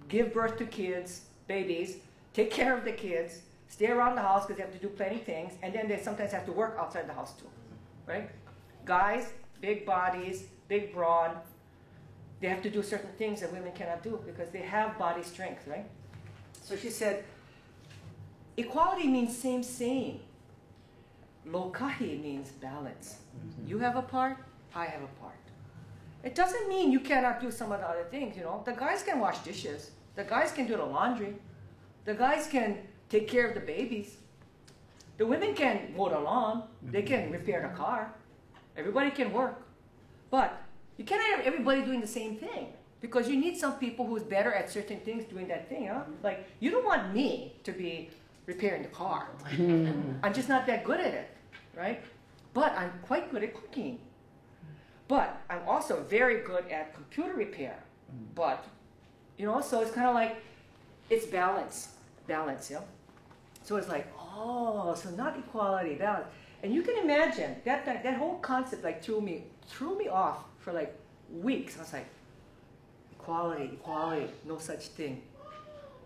give birth to kids, babies, take care of the kids, stay around the house because they have to do plenty of things, and then they sometimes have to work outside the house too, right? Guys, big bodies, big broad, they have to do certain things that women cannot do because they have body strength, right? So she said, equality means same. Lokahi means balance. You have a part, I have a part. It doesn't mean you cannot do some of the other things, you know. The guys can wash dishes. The guys can do the laundry. The guys can take care of the babies. The women can mow the lawn. They can repair the car. Everybody can work. But you cannot have everybody doing the same thing because you need some people who's better at certain things doing that thing, huh? Like, you don't want me to be repairing the car. I'm just not that good at it, right? But I'm quite good at cooking. But I'm also very good at computer repair. But, you know, so it's kind of like, it's balance, yeah? So it's like, oh, so not equality, balance. And you can imagine, that whole concept like threw me off for like weeks. I was like, equality, no such thing.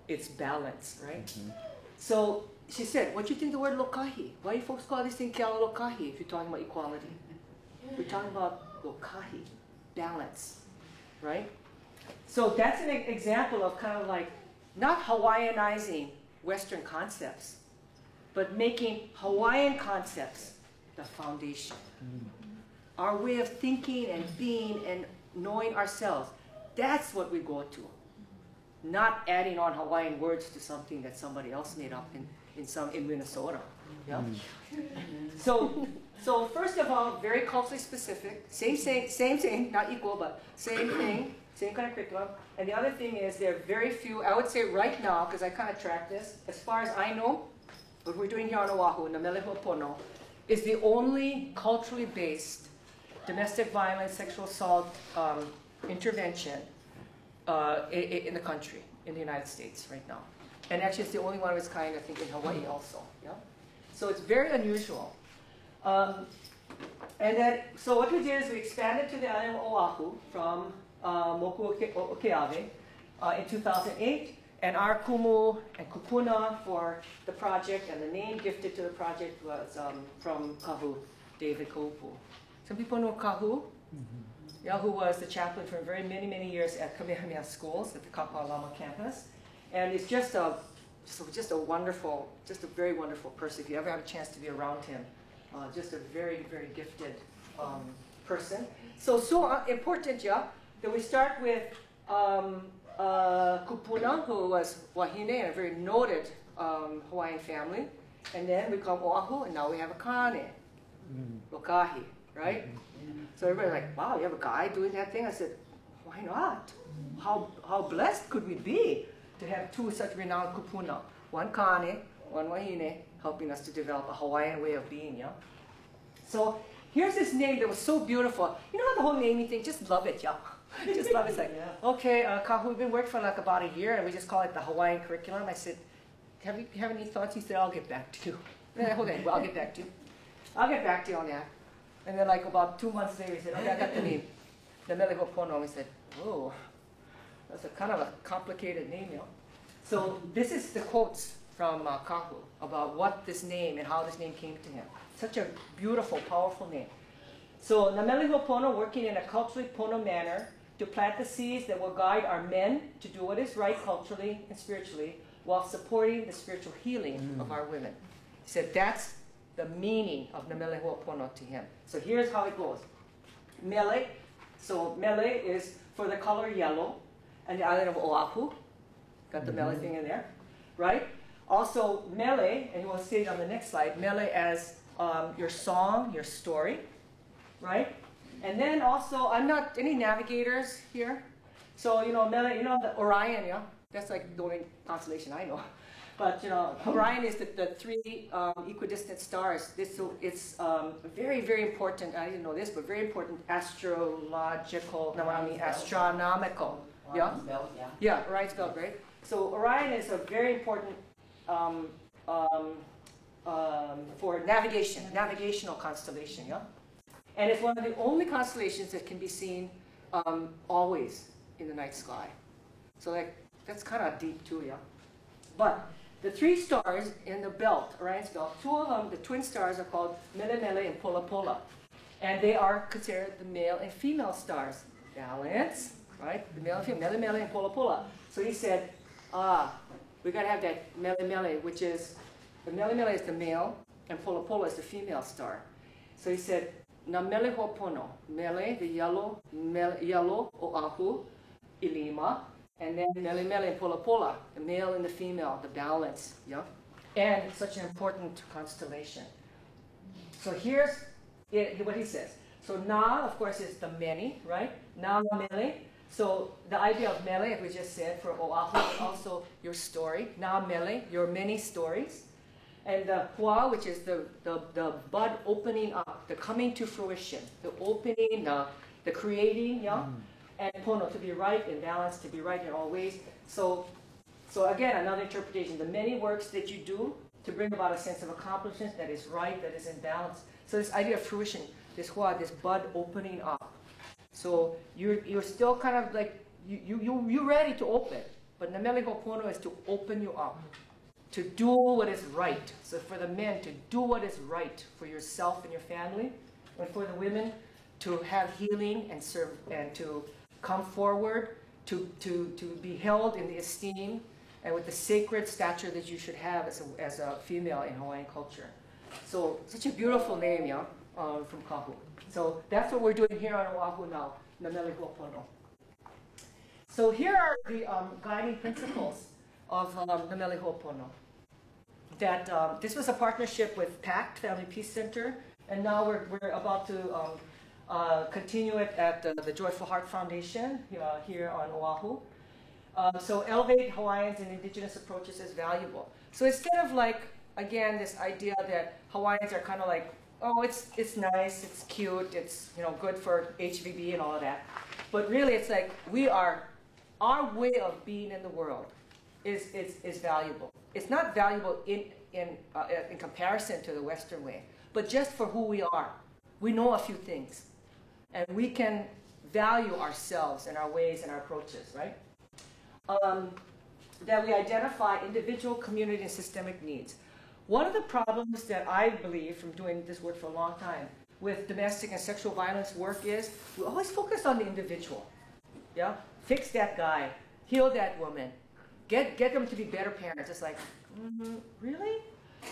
It's balance, right? So she said, what do you think the word lokahi? Why do you folks call this thing keala lokahi if you're talking about equality? We're talking about lokahi, balance, right? So that's an example of kind of like not Hawaiianizing Western concepts, but making Hawaiian concepts the foundation. Our way of thinking and being and knowing ourselves, that's what we go to. Not adding on Hawaiian words to something that somebody else made up in Minnesota. Yeah? So first of all, very culturally specific, same, not equal, but same thing, same kind of curriculum. And the other thing is there are very few, I would say right now, because I kind of track this, as far as I know, what we're doing here on Oahu, Namelehuapono, is the only culturally based domestic violence, sexual assault intervention in the country, in the United States right now. And actually it's the only one of its kind, I think, in Hawaii also. Yeah? So it's very unusual. And then, so what we did is we expanded to the island of Oahu from Moku Okeawe in 2008. And our kumu and kupuna for the project and the name gifted to the project was from Kahu, David Kaupu. Some people know Kahu, yeah, who was the chaplain for many years at Kamehameha schools at the Kapalama campus. And it's just a very wonderful person. If you ever have a chance to be around him, just a very gifted person. So important, yeah, that we start with Kupuna, who was Wahine, and a very noted Hawaiian family. And then we come Oahu, and now we have a Kane, Kahi, right? So everybody's like, wow, you have a guy doing that thing? I said, why not? How blessed could we be to have two such renowned kupuna, one Kane, one Wahine, helping us to develop a Hawaiian way of being, yeah? So here's this name that was so beautiful. You know how the whole naming thing, just love it, yeah? Just love it. It's like, okay, Kahu, we've been working for like about a year, and we just call it the Hawaiian curriculum. I said, have you any thoughts? He said, I'll get back to you. Hold on, well, I'll get back to you. I'll get back to you on that. And then like about 2 months later, he said, okay, I got the name. Namelehuapono. We said, oh, that's a kind of a complicated name, you know. So this is the quotes from Kahu about what this name and how this name came to him. Such a beautiful, powerful name. So Namelehuapono, working in a culturally Pono manner to plant the seeds that will guide our men to do what is right culturally and spiritually, while supporting the spiritual healing of our women. He said that's the meaning of Namelehuapono to him. So here's how it goes. Mele, so mele is for the color yellow, and the island of Oahu. Got the mele thing in there, right? Also mele, and we'll see it on the next slide, mele as your song, your story, right? And then also, I'm not, any navigators here? So, you know, mele, you know the Orion, yeah? That's like the only constellation I know. But, you know, Orion is the three equidistant stars. It's very, very important, I didn't know this, but very important astrological, no, I mean astronomical. Yeah? Yeah, Orion's belt, right? So Orion is a very important for navigation, navigational constellation, yeah? And it's one of the only constellations that can be seen always in the night sky. So like, that's kind of deep too, yeah? But the three stars in the belt, Orion's belt, two of them, the twin stars, are called Mele Mele and Pola Pola. And they are considered the male and female stars. Balance, right? The male and female, Mele Mele and Pola Pola. So he said, we got to have that Mele Mele, which is, the Mele Mele is the male, and Pola Pola is the female star. So he said, Namelehuapono, Mele, the yellow, yellow, Oahu, Ilima, and then Mele Mele and Pola Pola, the male and the female, the balance, yeah? And such an important constellation. So here's what he says. So Na, of course, is the many, right? Na Mele. So the idea of Mele, as we just said, for Oahu, is also your story. Na Mele, your many stories. And the Hua, which is the bud opening up, the coming to fruition, the opening, the creating, yeah? And Pono, to be right and balanced, to be right in all ways. So again, another interpretation, the many works that you do to bring about a sense of accomplishment that is right, that is in balance. So this idea of fruition, this Hua, this bud opening up. So you're still kind of like, you're ready to open, but Namelehuapono is to open you up, to do what is right. So for the men, to do what is right for yourself and your family, and for the women, to have healing and serve, and to come forward, to be held in the esteem and with the sacred stature that you should have as a female in Hawaiian culture. So such a beautiful name, yeah, from Kahu. So that's what we're doing here on Oahu now, Namelehuapono. So here are the guiding principles of Namelehuapono. That this was a partnership with PACT, Family Peace Center, and now we're about to continue it at the Joyful Heart Foundation here on Oahu. So elevate Hawaiians and indigenous approaches as valuable. So instead of like, again, this idea that Hawaiians are kind of like, oh, it's nice, it's cute, it's good for HVB and all of that. But really it's like our way of being in the world is valuable. It's not valuable in comparison to the Western way, but just for who we are. We know a few things, and we can value ourselves and our ways and our approaches, right? That we identify individual, community, and systemic needs. One of the problems that I believe from doing this work for a long time with domestic and sexual violence work is we always focus on the individual. Yeah? Fix that guy, heal that woman, get them to be better parents. It's like, really?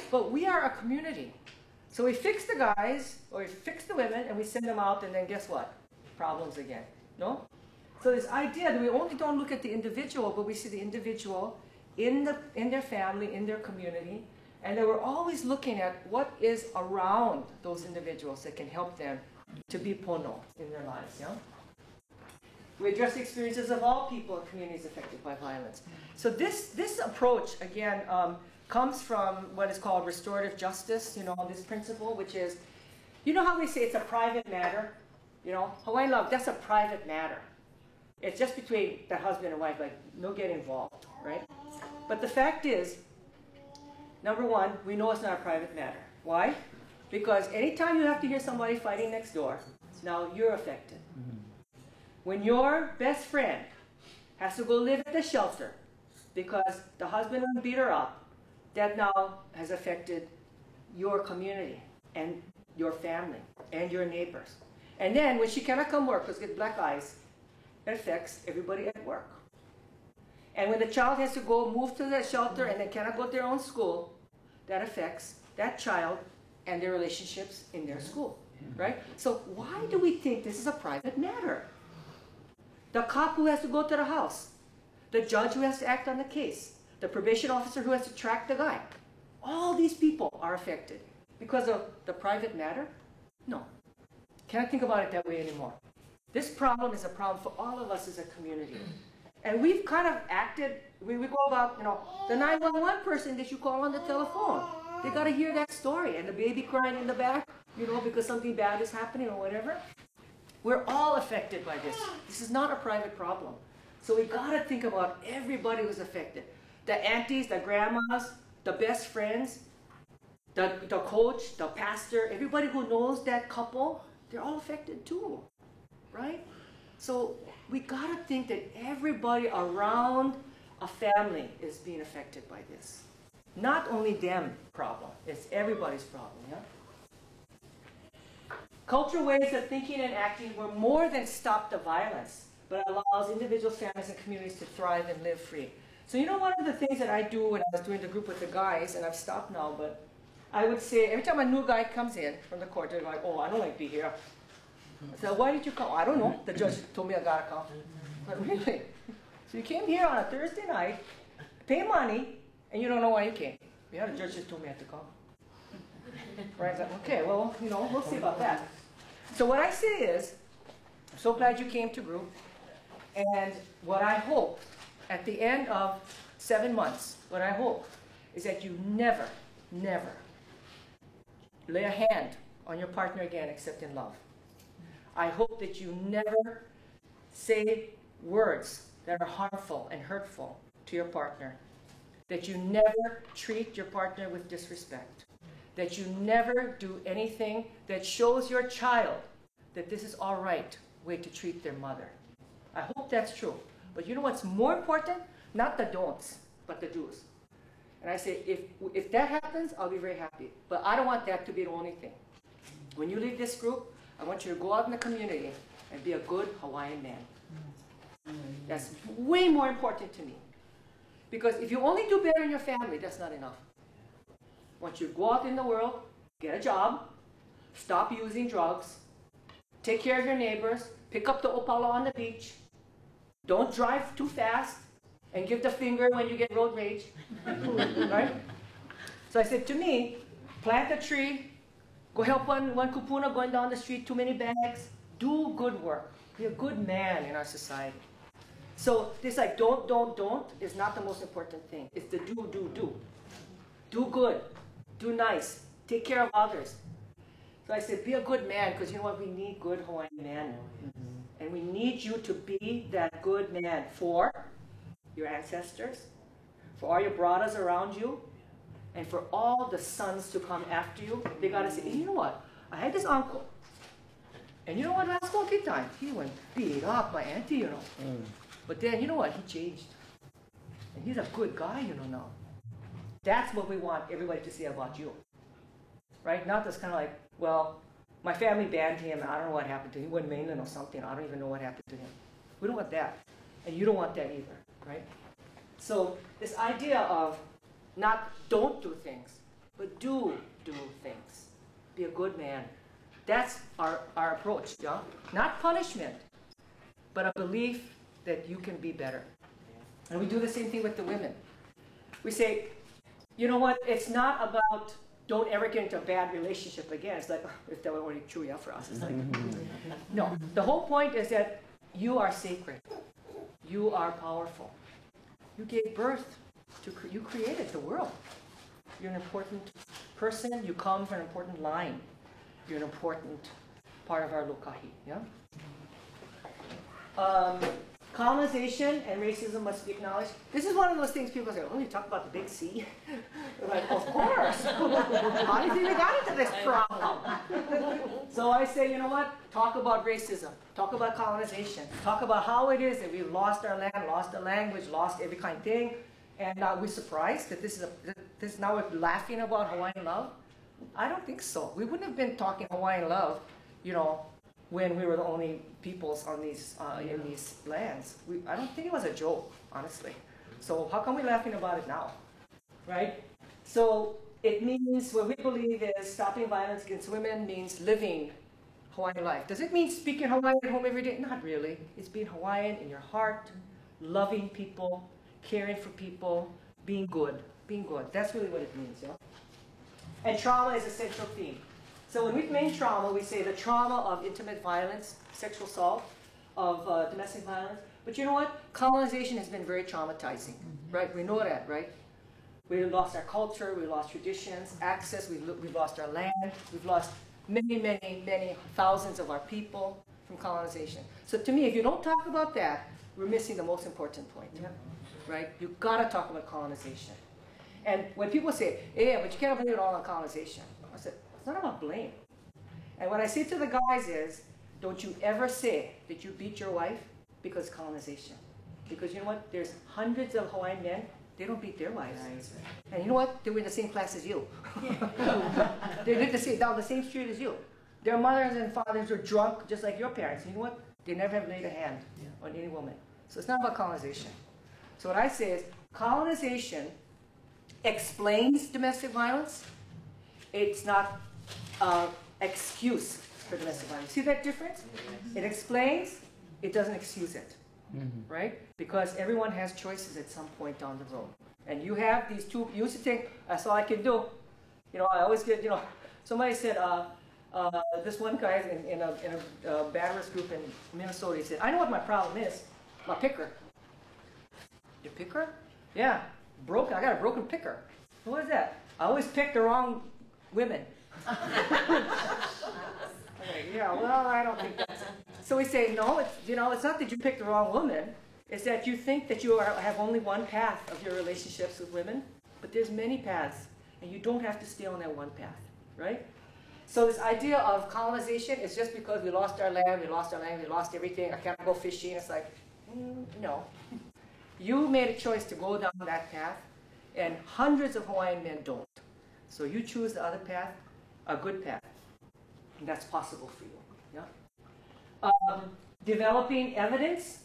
But we are a community. So we fix the guys, or we fix the women, and we send them out, and then guess what? Problems again. No? So this idea that we only don't look at the individual, but we see the individual in their family, in their community, and that we're always looking at what is around those individuals that can help them to be pono in their lives. Yeah? We address the experiences of all people in communities affected by violence. So this approach, again, comes from what is called restorative justice, this principle, which is, how we say it's a private matter? Hawaiian love, that's a private matter. It's just between the husband and wife, like, no get involved, right? But the fact is, number one, we know it's not a private matter. Why? Because anytime you have to hear somebody fighting next door, now you're affected. When your best friend has to go live at the shelter because the husband beat her up, that now has affected your community and your family and your neighbors. And then when she cannot come work because get black eyes, it affects everybody at work. And when the child has to go move to the shelter and they cannot go to their own school, that affects that child and their relationships in their school, right? So why do we think this is a private matter? The cop who has to go to the house, the judge who has to act on the case, the probation officer who has to track the guy, all these people are affected because of the private matter? No. Can't think about it that way anymore. This problem is a problem for all of us as a community. And we've kind of acted, we go about, the 911 person that you call on the telephone. They got to hear that story and the baby crying in the back, because something bad is happening or whatever. We're all affected by this. This is not a private problem. So we got to think about everybody who's affected. The aunties, the grandmas, the best friends, the coach, the pastor, everybody who knows that couple, they're all affected too, right? So we got to think that everybody around a family is being affected by this. Not only them problem, it's everybody's problem, yeah? Cultural ways of thinking and acting will more than stop the violence, but allows individuals, families, and communities to thrive and live free. So one of the things that I do when I was doing the group with the guys, and I've stopped now, but I would say every time a new guy comes in from the court, they're like, oh, I don't like to be here. I said, why did you come? I don't know. The judge told me I gotta come. But really? So you came here on a Thursday night, pay money, and you don't know why you came. Yeah, the judge just told me I had to come. Right? I was like, okay, well, we'll see about that. So what I say is, I'm so glad you came to group. And what I hope, at the end of 7 months, what I hope is that you never, never lay a hand on your partner again except in love. I hope that you never say words that are harmful and hurtful to your partner. That you never treat your partner with disrespect. That you never do anything that shows your child that this is all right way to treat their mother. I hope that's true. But you know what's more important? Not the don'ts, but the do's. And I say, if that happens, I'll be very happy. But I don't want that to be the only thing. When you leave this group, I want you to go out in the community and be a good Hawaiian man. That's way more important to me. Because if you only do better in your family, that's not enough. I want you to go out in the world, get a job, stop using drugs, take care of your neighbors, pick up the opala on the beach, don't drive too fast, and give the finger when you get road rage. Right? So I said, to me, plant a tree, go help one kupuna going down the street, too many bags, do good work. Be a good man in our society. So this like don't is not the most important thing. It's the do. Do good, do nice, take care of others. So I said, be a good man, because you know what? We need good Hawaiian men. And we need you to be that good man for your ancestors, for all your bradas around you, and for all the sons to come after you. They got to say, hey, you know what? I had this uncle. And you know what? Last monkey time, he went beat up my auntie, But then, you know what? He changed. And he's a good guy, now. That's what we want everybody to say about you. Right? Not just kind of like, well, my family banned him. I don't know what happened to him. He went mainland or something. I don't even know what happened to him. We don't want that. And you don't want that either. Right? So this idea of not don't do things, but do things. Be a good man. That's our approach, yeah? Not punishment, but a belief that you can be better. And we do the same thing with the women. We say, you know what, it's not about don't ever get into a bad relationship again. It's like, if that were only true, yeah, for us. It's like, no. The whole point is that you are sacred. You are powerful. You gave birth to, you created the world. You're an important person. You come from an important line. You're an important part of our lokahi, yeah? Colonization and racism must be acknowledged. This is one of those things people say, oh, you talk about the big C? Like, of course. How do you think we got into this problem? So I say, you know what? Talk about racism. Talk about colonization. Talk about how it is that we've lost our land, lost our language, lost every kind of thing. And we're surprised that this now we're laughing about Hawaiian love. I don't think so. We wouldn't have been talking Hawaiian love, you know, when we were the only peoples on these in these lands. I don't think it was a joke, honestly. So how come we're laughing about it now, right? So it means what we believe is stopping violence against women means living Hawaiian life. Does it mean speaking Hawaiian at home every day? Not really. It's being Hawaiian in your heart, loving people, caring for people, being good. Being good. That's really what it means, yeah? And trauma is a central theme. So when we mean trauma, we say the trauma of intimate violence, sexual assault, of domestic violence. But you know what? Colonization has been very traumatizing, right? We know that, right? We lost our culture, we lost traditions, access, we've lost our land, we've lost many, many, many thousands of our people from colonization. So to me, if you don't talk about that, we're missing the most important point, right? You've got to talk about colonization. And when people say, yeah, but you can't blame it all on colonization. I said, it's not about blame. And what I say to the guys is, don't you ever say that you beat your wife because of colonization. Because you know what? There's hundreds of Hawaiian men, they don't beat their wives. Nice. And you know what? They were in the same class as you. They lived down the same street as you. Their mothers and fathers were drunk just like your parents. You know what? They never have laid a hand on any woman. So it's not about colonization. So what I say is, colonization explains domestic violence. It's not excuse for domestic violence. See that difference? It explains, it doesn't excuse it, right? Because everyone has choices at some point down the road. And you have these two, you used to think, that's all I can do. You know, I always get, you know, somebody said, this one guy in a batterers group in Minnesota, he said, I know what my problem is, my picker. Your picker? Yeah, broken, I got a broken picker. What is that? I always pick the wrong women. Okay, yeah, well, I don't think that's it. So we say, no, it's, you know, it's not that you picked the wrong woman. It's that you think that you have only one path of your relationships with women, but there's many paths, and you don't have to stay on that one path, right? So this idea of colonization is just because we lost our land, we lost everything, I can't go fishing. It's like, no. You made a choice to go down that path, and hundreds of Hawaiian men don't. So you choose the other path, a good path, and that's possible for you. Yeah. Developing evidence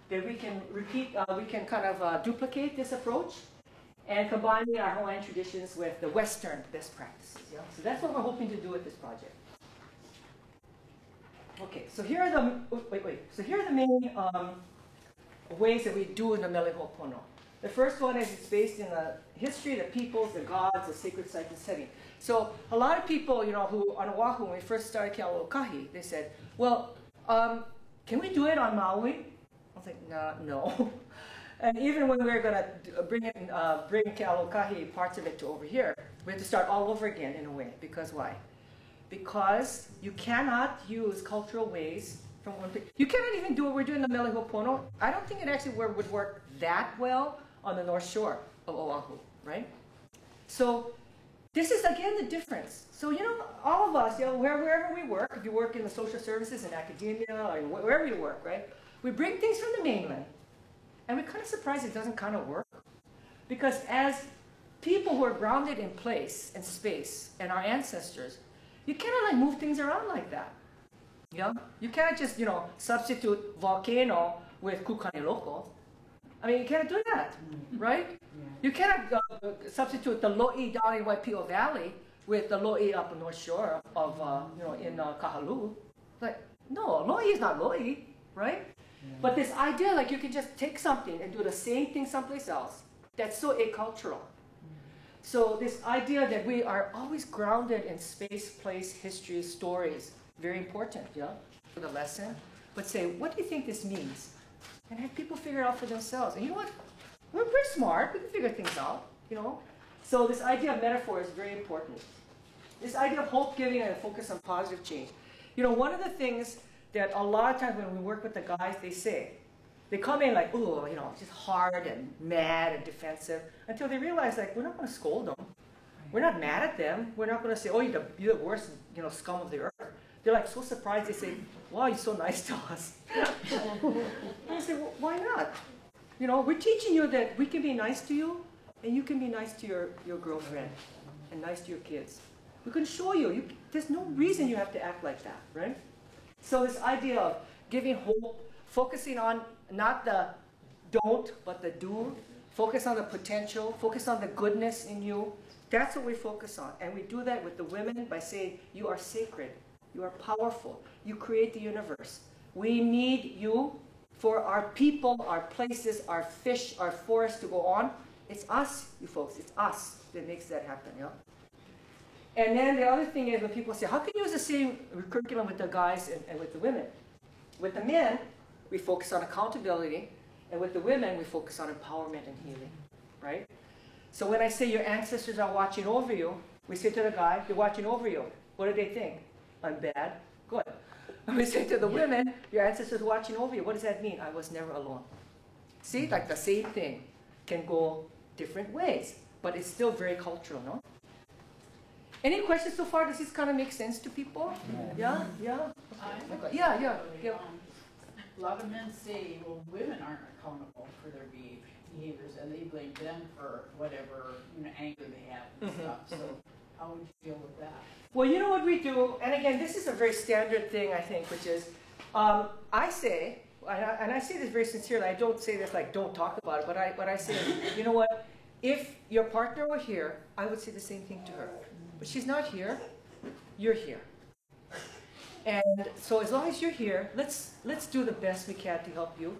that we can repeat, we can kind of duplicate this approach, and combining our Hawaiian traditions with the Western best practices. Yeah. So that's what we're hoping to do with this project. Okay. So here are the So here are the main ways that we do in the Namelehuapono. The first one is it's based in the history, the peoples, the gods, the sacred site and setting. So a lot of people, you know, who on Oahu, when we first started kahi, they said, well, can we do it on Maui? I was like, no. And even when we were going to bring kahi, parts of it to over here, we had to start all over again in a way. Because why? Because you cannot use cultural ways from one place. You cannot even do what we're doing in the Namelehuapono. I don't think it actually would work that well on the North Shore of Oahu, right? So this is, again, the difference. So, you know, all of us, you know, wherever we work, if you work in the social services, in academia, or wherever you work, right, we bring things from the mainland. And we're kind of surprised it doesn't kind of work. Because as people who are grounded in place and space, and our ancestors, you cannot like move things around like that. Yeah? You can't just, you know, substitute volcano with kukaniloko. I mean, you can't do that, right? Yeah. You cannot substitute the lo'i down in Waipio Valley with the lo'i up the North Shore of, you know, in Kahalu. Like, no, lo'i is not lo'i, right? But this idea, like you can just take something and do the same thing someplace else, that's so acultural. So this idea that we are always grounded in space, place, history, stories, very important, yeah, for the lesson. But say, what do you think this means? And have people figure it out for themselves. And you know what? We're smart. We can figure things out, you know. So this idea of metaphor is very important. This idea of hope giving and a focus on positive change. You know, one of the things that a lot of times when we work with the guys, they say, they come in like, oh, you know, just hard and mad and defensive, until they realize, like, we're not going to scold them. We're not mad at them. We're not going to say, oh, you're the worst, you know, scum of the earth. They're like so surprised. They say, wow, you're so nice to us. I say, well, why not? You know, we're teaching you that we can be nice to you, and you can be nice to your girlfriend, and nice to your kids. We can show you. There's no reason you have to act like that, right? So this idea of giving hope, focusing on not the don't, but the do, focus on the potential, focus on the goodness in you, that's what we focus on. And we do that with the women by saying, you are sacred, you are powerful, you create the universe. We need you for our people, our places, our fish, our forests to go on. It's us, you folks, it's us that makes that happen, yeah? And then the other thing is when people say, how can you use the same curriculum with the guys and with the women? With the men, we focus on accountability, and with the women, we focus on empowerment and healing, right? So when I say your ancestors are watching over you, we say to the guy, they're watching over you. What do they think? I'm bad? Good. And we say to the women, your ancestors are watching over you. What does that mean? I was never alone. See, like the same thing can go different ways, but it's still very cultural, no? Any questions so far? Does this kind of make sense to people? Yeah? Yeah? Yeah. A lot of men say, well, women aren't accountable for their behaviors, and they blame them for whatever, you know, anger they have and stuff. So how would you deal with that? Well, you know what we do, and again, this is a very standard thing, I think, which is, I say, and I say this very sincerely, I don't say this like, don't talk about it, but I say, you know what, if your partner were here, I would say the same thing to her. But she's not here, you're here. And so as long as you're here, let's do the best we can to help you.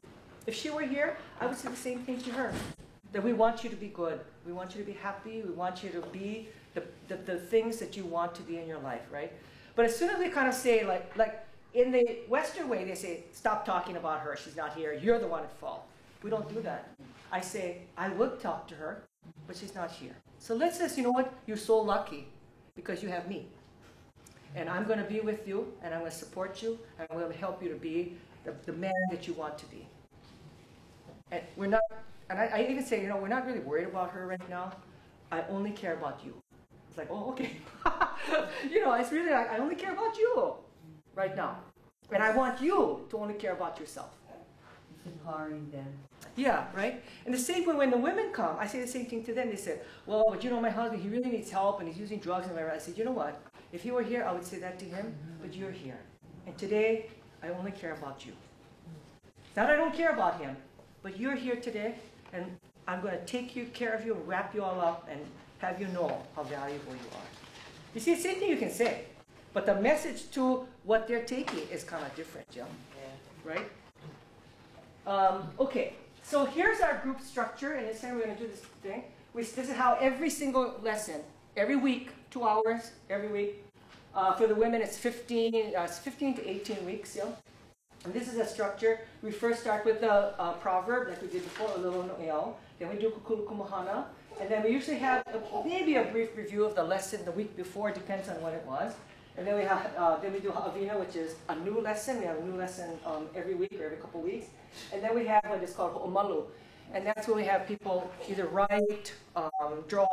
If she were here, I would say the same thing to her. That we want you to be good. We want you to be happy. We want you to be the things that you want to be in your life, right? But as soon as we kind of say, like in the Western way, they say, stop talking about her. She's not here. You're the one at fault. We don't do that. I say, I would talk to her, but she's not here. So let's just, you know what? You're so lucky because you have me. And I'm going to be with you, and I'm going to support you, and I'm going to help you to be the man that you want to be. And we're not, and I even say, you know, we're not really worried about her right now. I only care about you. It's like, oh, okay. You know, it's really like, I only care about you right now. And I want you to only care about yourself. It's empowering them. Yeah, right? And the same way when the women come, I say the same thing to them. They say, well, but you know, my husband, he really needs help, and he's using drugs and whatever. I said, you know what? If he were here, I would say that to him, but you're here. And today, I only care about you. Not I don't care about him, but you're here today, and I'm going to take care of you and wrap you all up and have you know how valuable you are. You see, the same thing you can say, but the message to what they're taking is kind of different, yeah? Right? Okay, so here's our group structure, and this time we're going to do this thing. This is how every single lesson, every week, 2 hours every week. For the women, it's 15 to 18 weeks. Yeah? And this is a structure. We first start with the proverb, like we did before, aloha. Then we do kukulukumahana. And then we usually have maybe a brief review of the lesson the week before. It depends on what it was. And then we do ha'avina, which is a new lesson. We have a new lesson every week or every couple weeks. And then we have what is called ho'omalu. And that's when we have people either write, draw.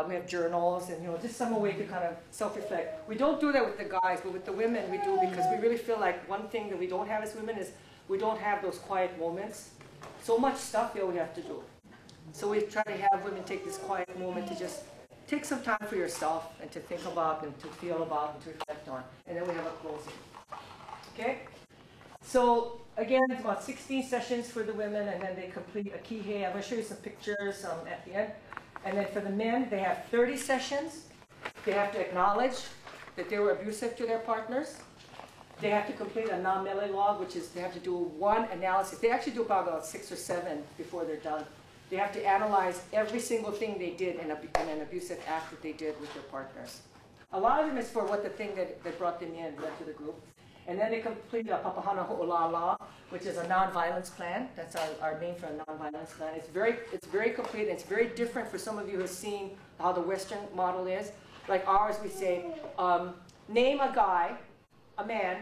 We have journals, and you know, just some way to kind of self-reflect. We don't do that with the guys, but with the women we do, because we really feel like one thing that we don't have as women is we don't have those quiet moments. So much stuff here we have to do. So we try to have women take this quiet moment to just take some time for yourself and to think about and to feel about and to reflect on. And then we have a closing. Okay? So again, it's about 16 sessions for the women, and then they complete a kihe. I'm going to show you some pictures at the end. And then for the men, they have 30 sessions. They have to acknowledge that they were abusive to their partners. they have to complete a Namele log, which is they have to do one analysis. They actually do about 6 or 7 before they're done. They have to analyze every single thing they did in an abusive act that they did with their partners. A lot of them is for what the thing that brought them in led to the group. And then they complete a Papahana Ho'olala, which is a nonviolence plan. That's our name for a nonviolence plan. It's very complete, and it's very different for some of you who have seen how the Western model is. Like ours, we say, name a guy, a man,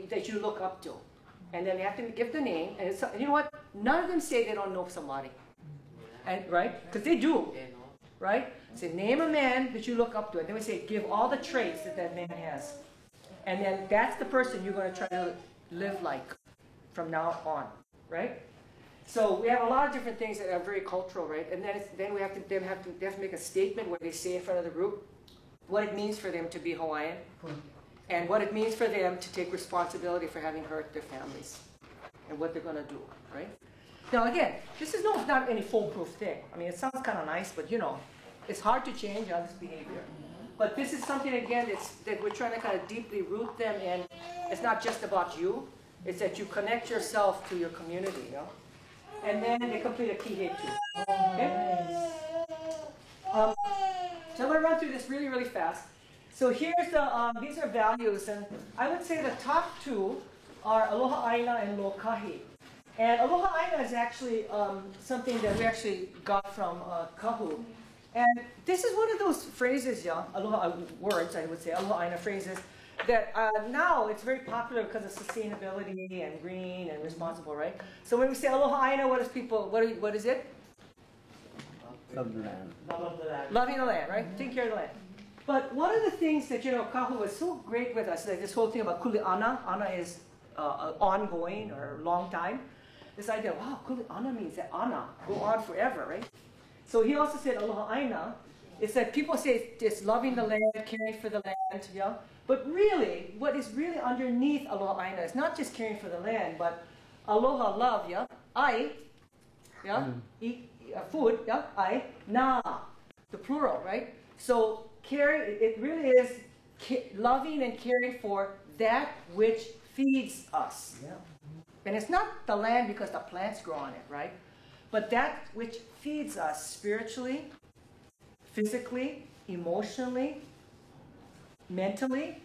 that you look up to. And then they have to give the name. And you know what? None of them say they don't know somebody. And, right? Because they do. Right? Say, name a man that you look up to. And then we say, give all the traits that that man has. And then that's the person you're going to try to live like from now on. Right? So we have a lot of different things that are very cultural, right? And then they have to make a statement where they say in front of the group what it means for them to be Hawaiian. And what it means for them to take responsibility for having hurt their families and what they're going to do, right? Now, again, this is not any foolproof thing. I mean, it sounds kind of nice, but, you know, it's hard to change this behavior. But this is something, again, that we're trying to kind of deeply root them in. It's not just about you. It's that you connect yourself to your community, you know? And then they complete a kihe too, okay? So I'm going to run through this really, really fast. So here's these are values, and I would say the top 2 are aloha aina and kahi. And aloha aina is actually something that we actually got from Kahu. And this is one of those phrases, yeah, aloha words, I would say, aloha aina phrases, that now it's very popular because of sustainability and green and responsible, right? So when we say aloha aina, what is it? Love the land. Loving the land, right? Taking care of the land. But one of the things that, you know, Kahu was so great with us, like this whole thing about kuleana. Ana is ongoing or long time. This idea, wow, kuleana means that ana, go on forever, right? So he also said aloha aina. It's that people say it's loving the land, caring for the land, yeah? But really, what is really underneath aloha aina is not just caring for the land, but aloha, love, yeah? Ai, yeah? Eat food, yeah? Ai, na, the plural, right? So it really is loving and caring for that which feeds us. Yeah. And it's not the land because the plants grow on it, right? But that which feeds us spiritually, physically, emotionally, mentally,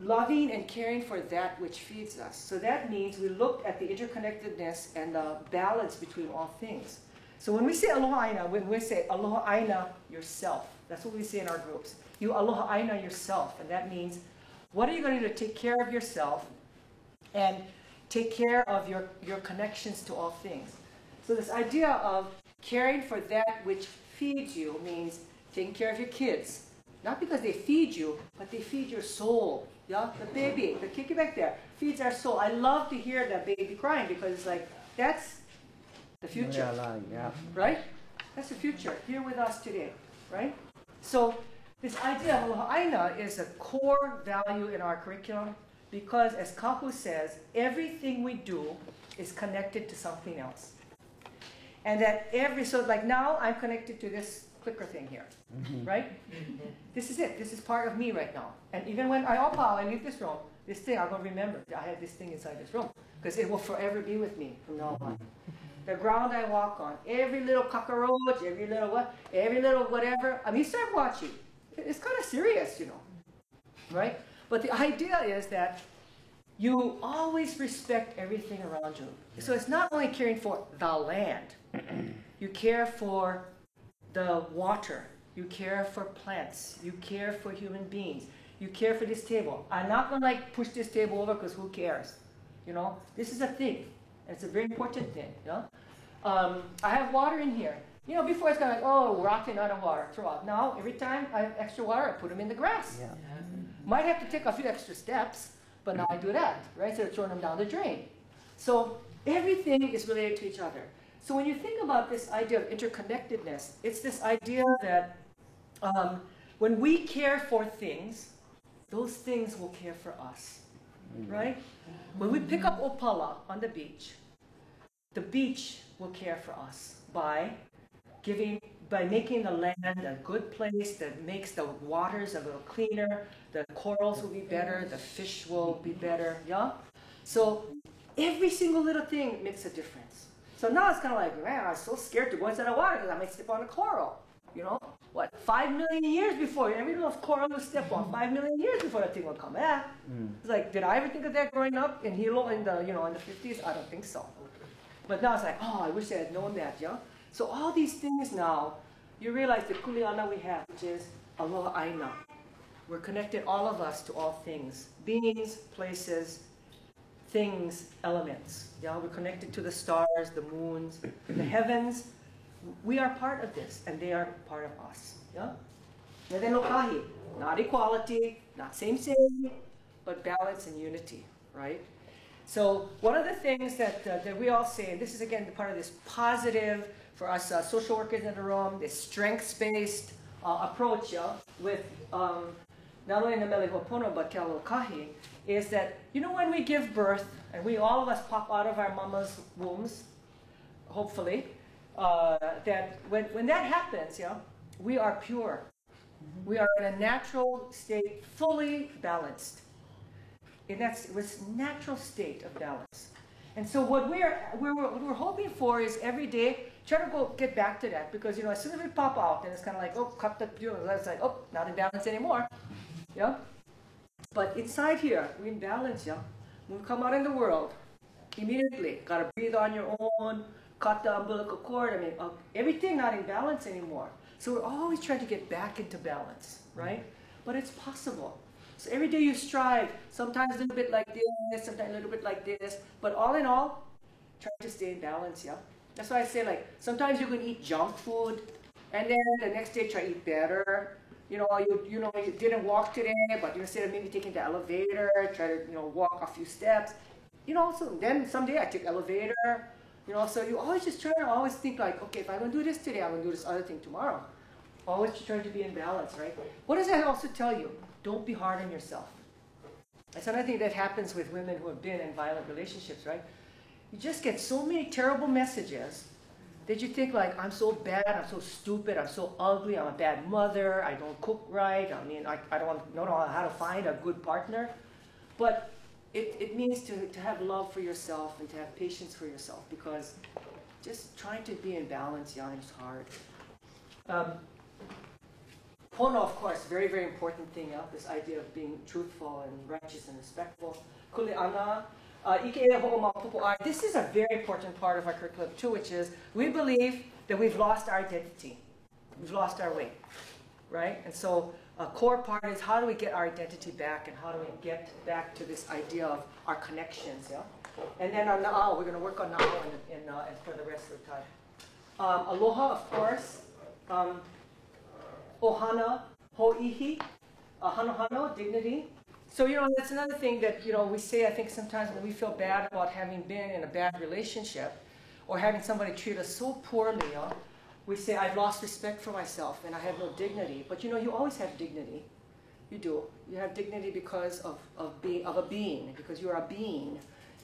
loving and caring for that which feeds us. So that means we look at the interconnectedness and the balance between all things. So when we say aloha aina, when we say aloha aina yourself, that's what we say in our groups. You aloha aina yourself, and that means what are you going to do to take care of yourself and take care of your connections to all things. So this idea of caring for that which feeds you means taking care of your kids. Not because they feed you, but they feed your soul. Yeah? The baby, the kiki back there, feeds our soul. I love to hear that baby crying because it's like, that's the future. Yeah. Right? That's the future, here with us today. Right? So this idea of aloha aina is a core value in our curriculum because, as Kahu says, everything we do is connected to something else. And that so like now I'm connected to this clicker thing here, right? This is it. This is part of me right now. And even when I leave this room, this thing, I'm going to remember that I have this thing inside this room because it will forever be with me from now on. The ground I walk on, every little cockroach, every little whatever. I mean, start watching. It's kind of serious, you know, right? But the idea is that you always respect everything around you. So it's not only caring for the land. You care for the water. You care for plants. You care for human beings. You care for this table. I'm not going to like push this table over because who cares? You know, this is a thing. It's a very important thing. You know? I have water in here. You know, before it's kind of like, oh, rocking out of water, throw out. Now, every time I have extra water, I put them in the grass. Yeah. Might have to take a few extra steps, but now I do that, right? Instead of throwing them down the drain. So everything is related to each other. So when you think about this idea of interconnectedness, it's this idea that when we care for things, those things will care for us, right? When we pick up opala on the beach will care for us by giving by making the land a good place that makes the waters a little cleaner, the corals will be better, the fish will be better, yeah? So every single little thing makes a difference. So now it's kind of like, man, I'm so scared to go inside the water because I might step on a coral, you know? What, 5 million years before, every little coral will step on, 5 million years before that thing will come back. It's like, did I ever think of that growing up in Hilo in the, you know, in the 50s? I don't think so. But now it's like, oh, I wish I had known that, yeah? So all these things now, you realize the kuleana we have, which is aloha aina. We're connected, all of us, to all things. Beings, places, things, elements. Yeah, we're connected to the stars, the moons, the heavens. We are part of this, and they are part of us. Yeah? And then no kahi, not equality, not same, but balance and unity, right? So one of the things that we all say, and this is again part of this positive for us social workers in the room, this strengths-based approach with not only Namelehuapono but Te Kahi, is that, you know, when we give birth, and we all of us pop out of our mama's wombs, hopefully, that when that happens, yeah, we are pure. We are in a natural state, fully balanced. And that's this natural state of balance. And so what we're hoping for is every day try to go get back to that, because, you know, as soon as we pop out, then it's kind of like, oh, cut the, you know, it's like, oh, not in balance anymore, yeah. But inside here, we're in balance, yeah. When we come out in the world, immediately gotta breathe on your own, cut the umbilical cord. I mean, everything not in balance anymore. So we're always trying to get back into balance, right? But it's possible. So every day you strive, sometimes a little bit like this, sometimes a little bit like this, but all in all, try to stay in balance, yeah? That's why I say, like, sometimes you can eat junk food, and then the next day try to eat better. You know, you didn't walk today, but instead of maybe taking the elevator, try to, you know, walk a few steps. You know, so then someday I take elevator, you know, so you always just try to always think like, okay, if I'm going to do this today, I'm going to do this other thing tomorrow. Always trying to be in balance, right? What does that also tell you? Don't be hard on yourself. That's another thing that happens with women who have been in violent relationships, right? You just get so many terrible messages that you think like, I'm so bad, I'm so stupid, I'm so ugly, I'm a bad mother, I don't cook right, I mean, I don't know how to find a good partner. But it means to have love for yourself and to have patience for yourself, because just trying to be in balance, yeah, is hard. Pono, of course, very, very important thing, yeah? This idea of being truthful and righteous and respectful. Kuleana. This is a very important part of our curriculum too, which is we believe that we've lost our identity. We've lost our way, right? And so a core part is how do we get our identity back, and how do we get back to this idea of our connections, yeah? And then on na'au, we're going to work on na'au and for the rest of the time. Aloha, of course. Ohana, ho'ihi, hano, dignity. So, you know, that's another thing that, you know, we say, I think sometimes when we feel bad about having been in a bad relationship or having somebody treat us so poorly, we say, I've lost respect for myself and I have no dignity. But, you know, you always have dignity. You do. You have dignity because of a being, because you're a being.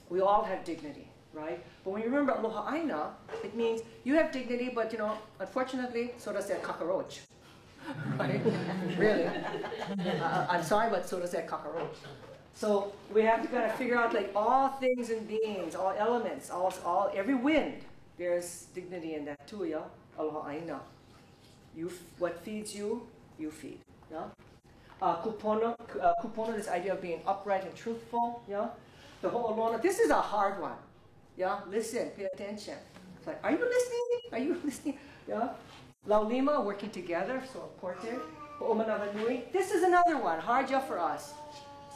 We all have dignity, right? But when you remember aloha aina, it means you have dignity, but, you know, unfortunately, so does that cockroach. Right? Really. I'm sorry, but so does that cockroach. So we have to kind of figure out, like, all things and beings, all elements, every wind, there's dignity in that too, yeah? Aloha aina. What feeds you, you feed, yeah? Kupono, this idea of being upright and truthful, yeah? The ho'olona, this is a hard one, yeah? Listen, pay attention. It's like, are you listening? Are you listening? Yeah? Laulima, working together, so important. Ho'omanawanui, this is another one, hard job for us.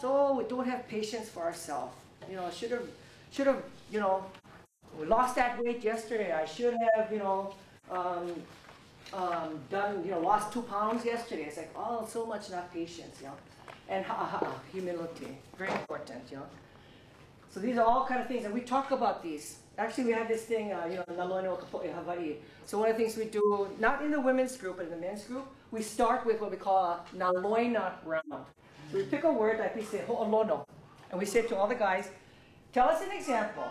So we don't have patience for ourselves. You know, should have, you know, we lost that weight yesterday. I should have, you know, lost 2 pounds yesterday. It's like, oh, so much not patience, you know. And humility, very important, you know. So these are all kind of things, and we talk about these. Actually, we have this thing, Hawaiʻi. So one of the things we do, not in the women's group, but in the men's group, we start with what we call a naloina round. So we pick a word, like we say ho'olono, and we say to all the guys, tell us an example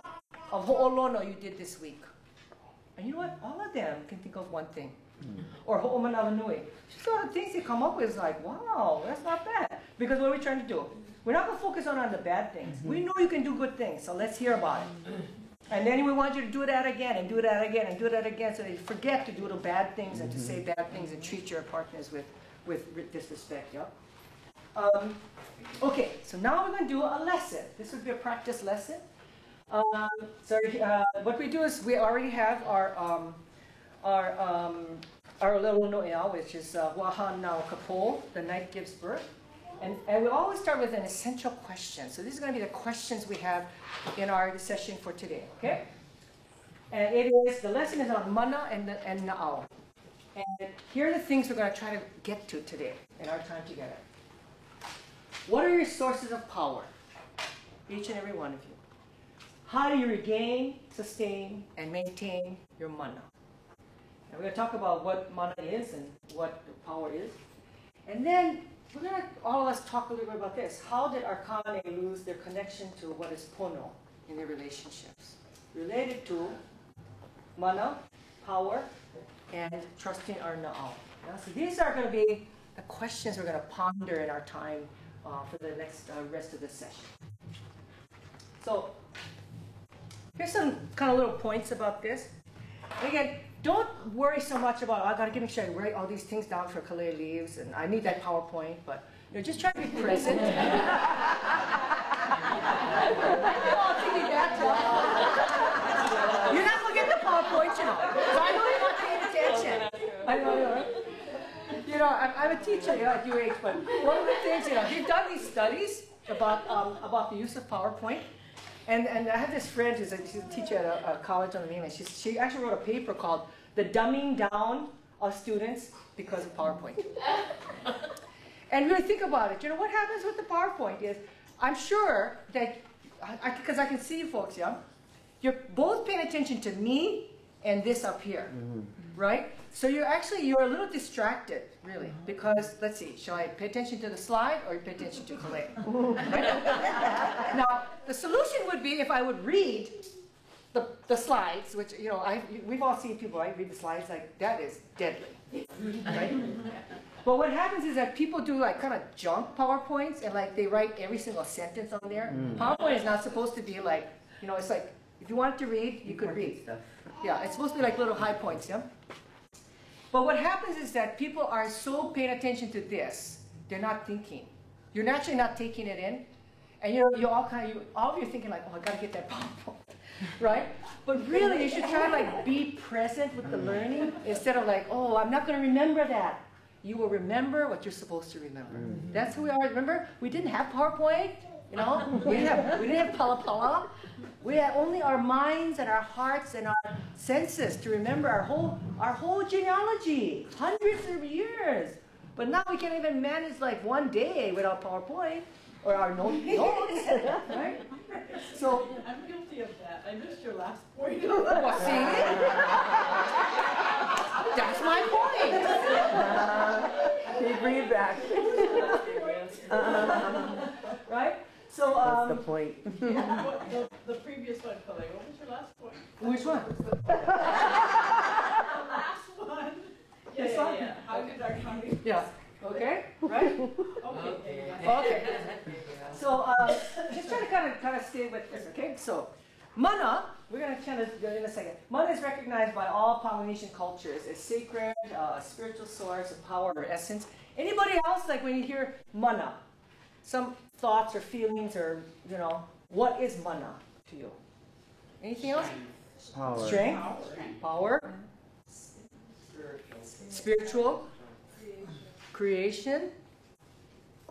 of ho'olono you did this week. And you know what? All of them can think of one thing. Or ho'omanawanui. Just all the things they come up with is like, wow, that's not bad. Because what are we trying to do? We're not going to focus on the bad things. We know you can do good things, so let's hear about it. And then we want you to do that again, and do that again, and do that again, so that you forget to do the bad things and to say bad things and treat your partners with disrespect. Yeah? Okay, so now we're going to do a lesson. This would be a practice lesson. What we do is we already have our little noea, which is Wahine, the night gives birth. And we always start with an essential question. So this is going to be the questions we have in our session for today, okay? And the lesson is on mana and na'au. And here are the things we're going to try to get to today in our time together. What are your sources of power? Each and every one of you. How do you regain, sustain, and maintain your mana? And we're going to talk about what mana is and what power is. And then we're going to, all of us, talk a little bit about this. How did our kane lose their connection to what is pono in their relationships? Related to mana, power, and trusting our na'au. Yeah? So these are going to be the questions we're going to ponder in our time for the next rest of the session. So here's some kind of little points about this. And again, don't worry so much about, I gotta make sure I write all these things down for Kalei leaves, and I need that PowerPoint, but just try to be present. You're not gonna get the PowerPoint, so I know you're not paying attention. I know. I'm a teacher at UH, but one of the things, they've done these studies about the use of PowerPoint. And I have this friend she's a teacher at a college on the mainland. She actually wrote a paper called The Dumbing Down of Students Because of PowerPoint. And really think about it. What happens with the PowerPoint is, I'm sure that, because I can see you folks, yeah? You're both paying attention to me and this up here, right? So you're a little distracted, really, because, let's see, shall I pay attention to the slide or pay attention to Kalei? Right? Now, the solution would be if I would read the slides, which, we've all seen people, right, read the slides, like, that is deadly, right? But what happens is that people do, kind of junk PowerPoints, and, they write every single sentence on there. PowerPoint is not supposed to be it's like, if you wanted to read, you could read. Yeah, it's supposed to be like little high points, yeah? But what happens is that people are so paying attention to this, they're not thinking. You're naturally not taking it in. And all of you are thinking oh, I gotta get that PowerPoint, right? But really, you should try to be present with the learning instead of oh, I'm not gonna remember that. You will remember what you're supposed to remember. That's who we are. Remember, we didn't have PowerPoint, we didn't have pala. We had only our minds and our hearts and our senses to remember our whole genealogy, hundreds of years. But now we can't even manage one day without PowerPoint or our notes, right? So I'm guilty of that. I missed your last point. Well, see? That's my point. Can you bring it back? Right? So, that's the point. The previous one, Kalei. What was your last point? Which one? The last one. This one? Yeah. How did our county? Yeah. Okay. Right. Okay. So just try to kind of stay with this. Okay. So mana, we're going to kind of go in a second. Mana is recognized by all Polynesian cultures as sacred, spiritual source of power or essence. Anybody else when you hear mana? Some thoughts or feelings or, what is mana to you? Anything else? Power. Strength. Power. Spiritual. Creation.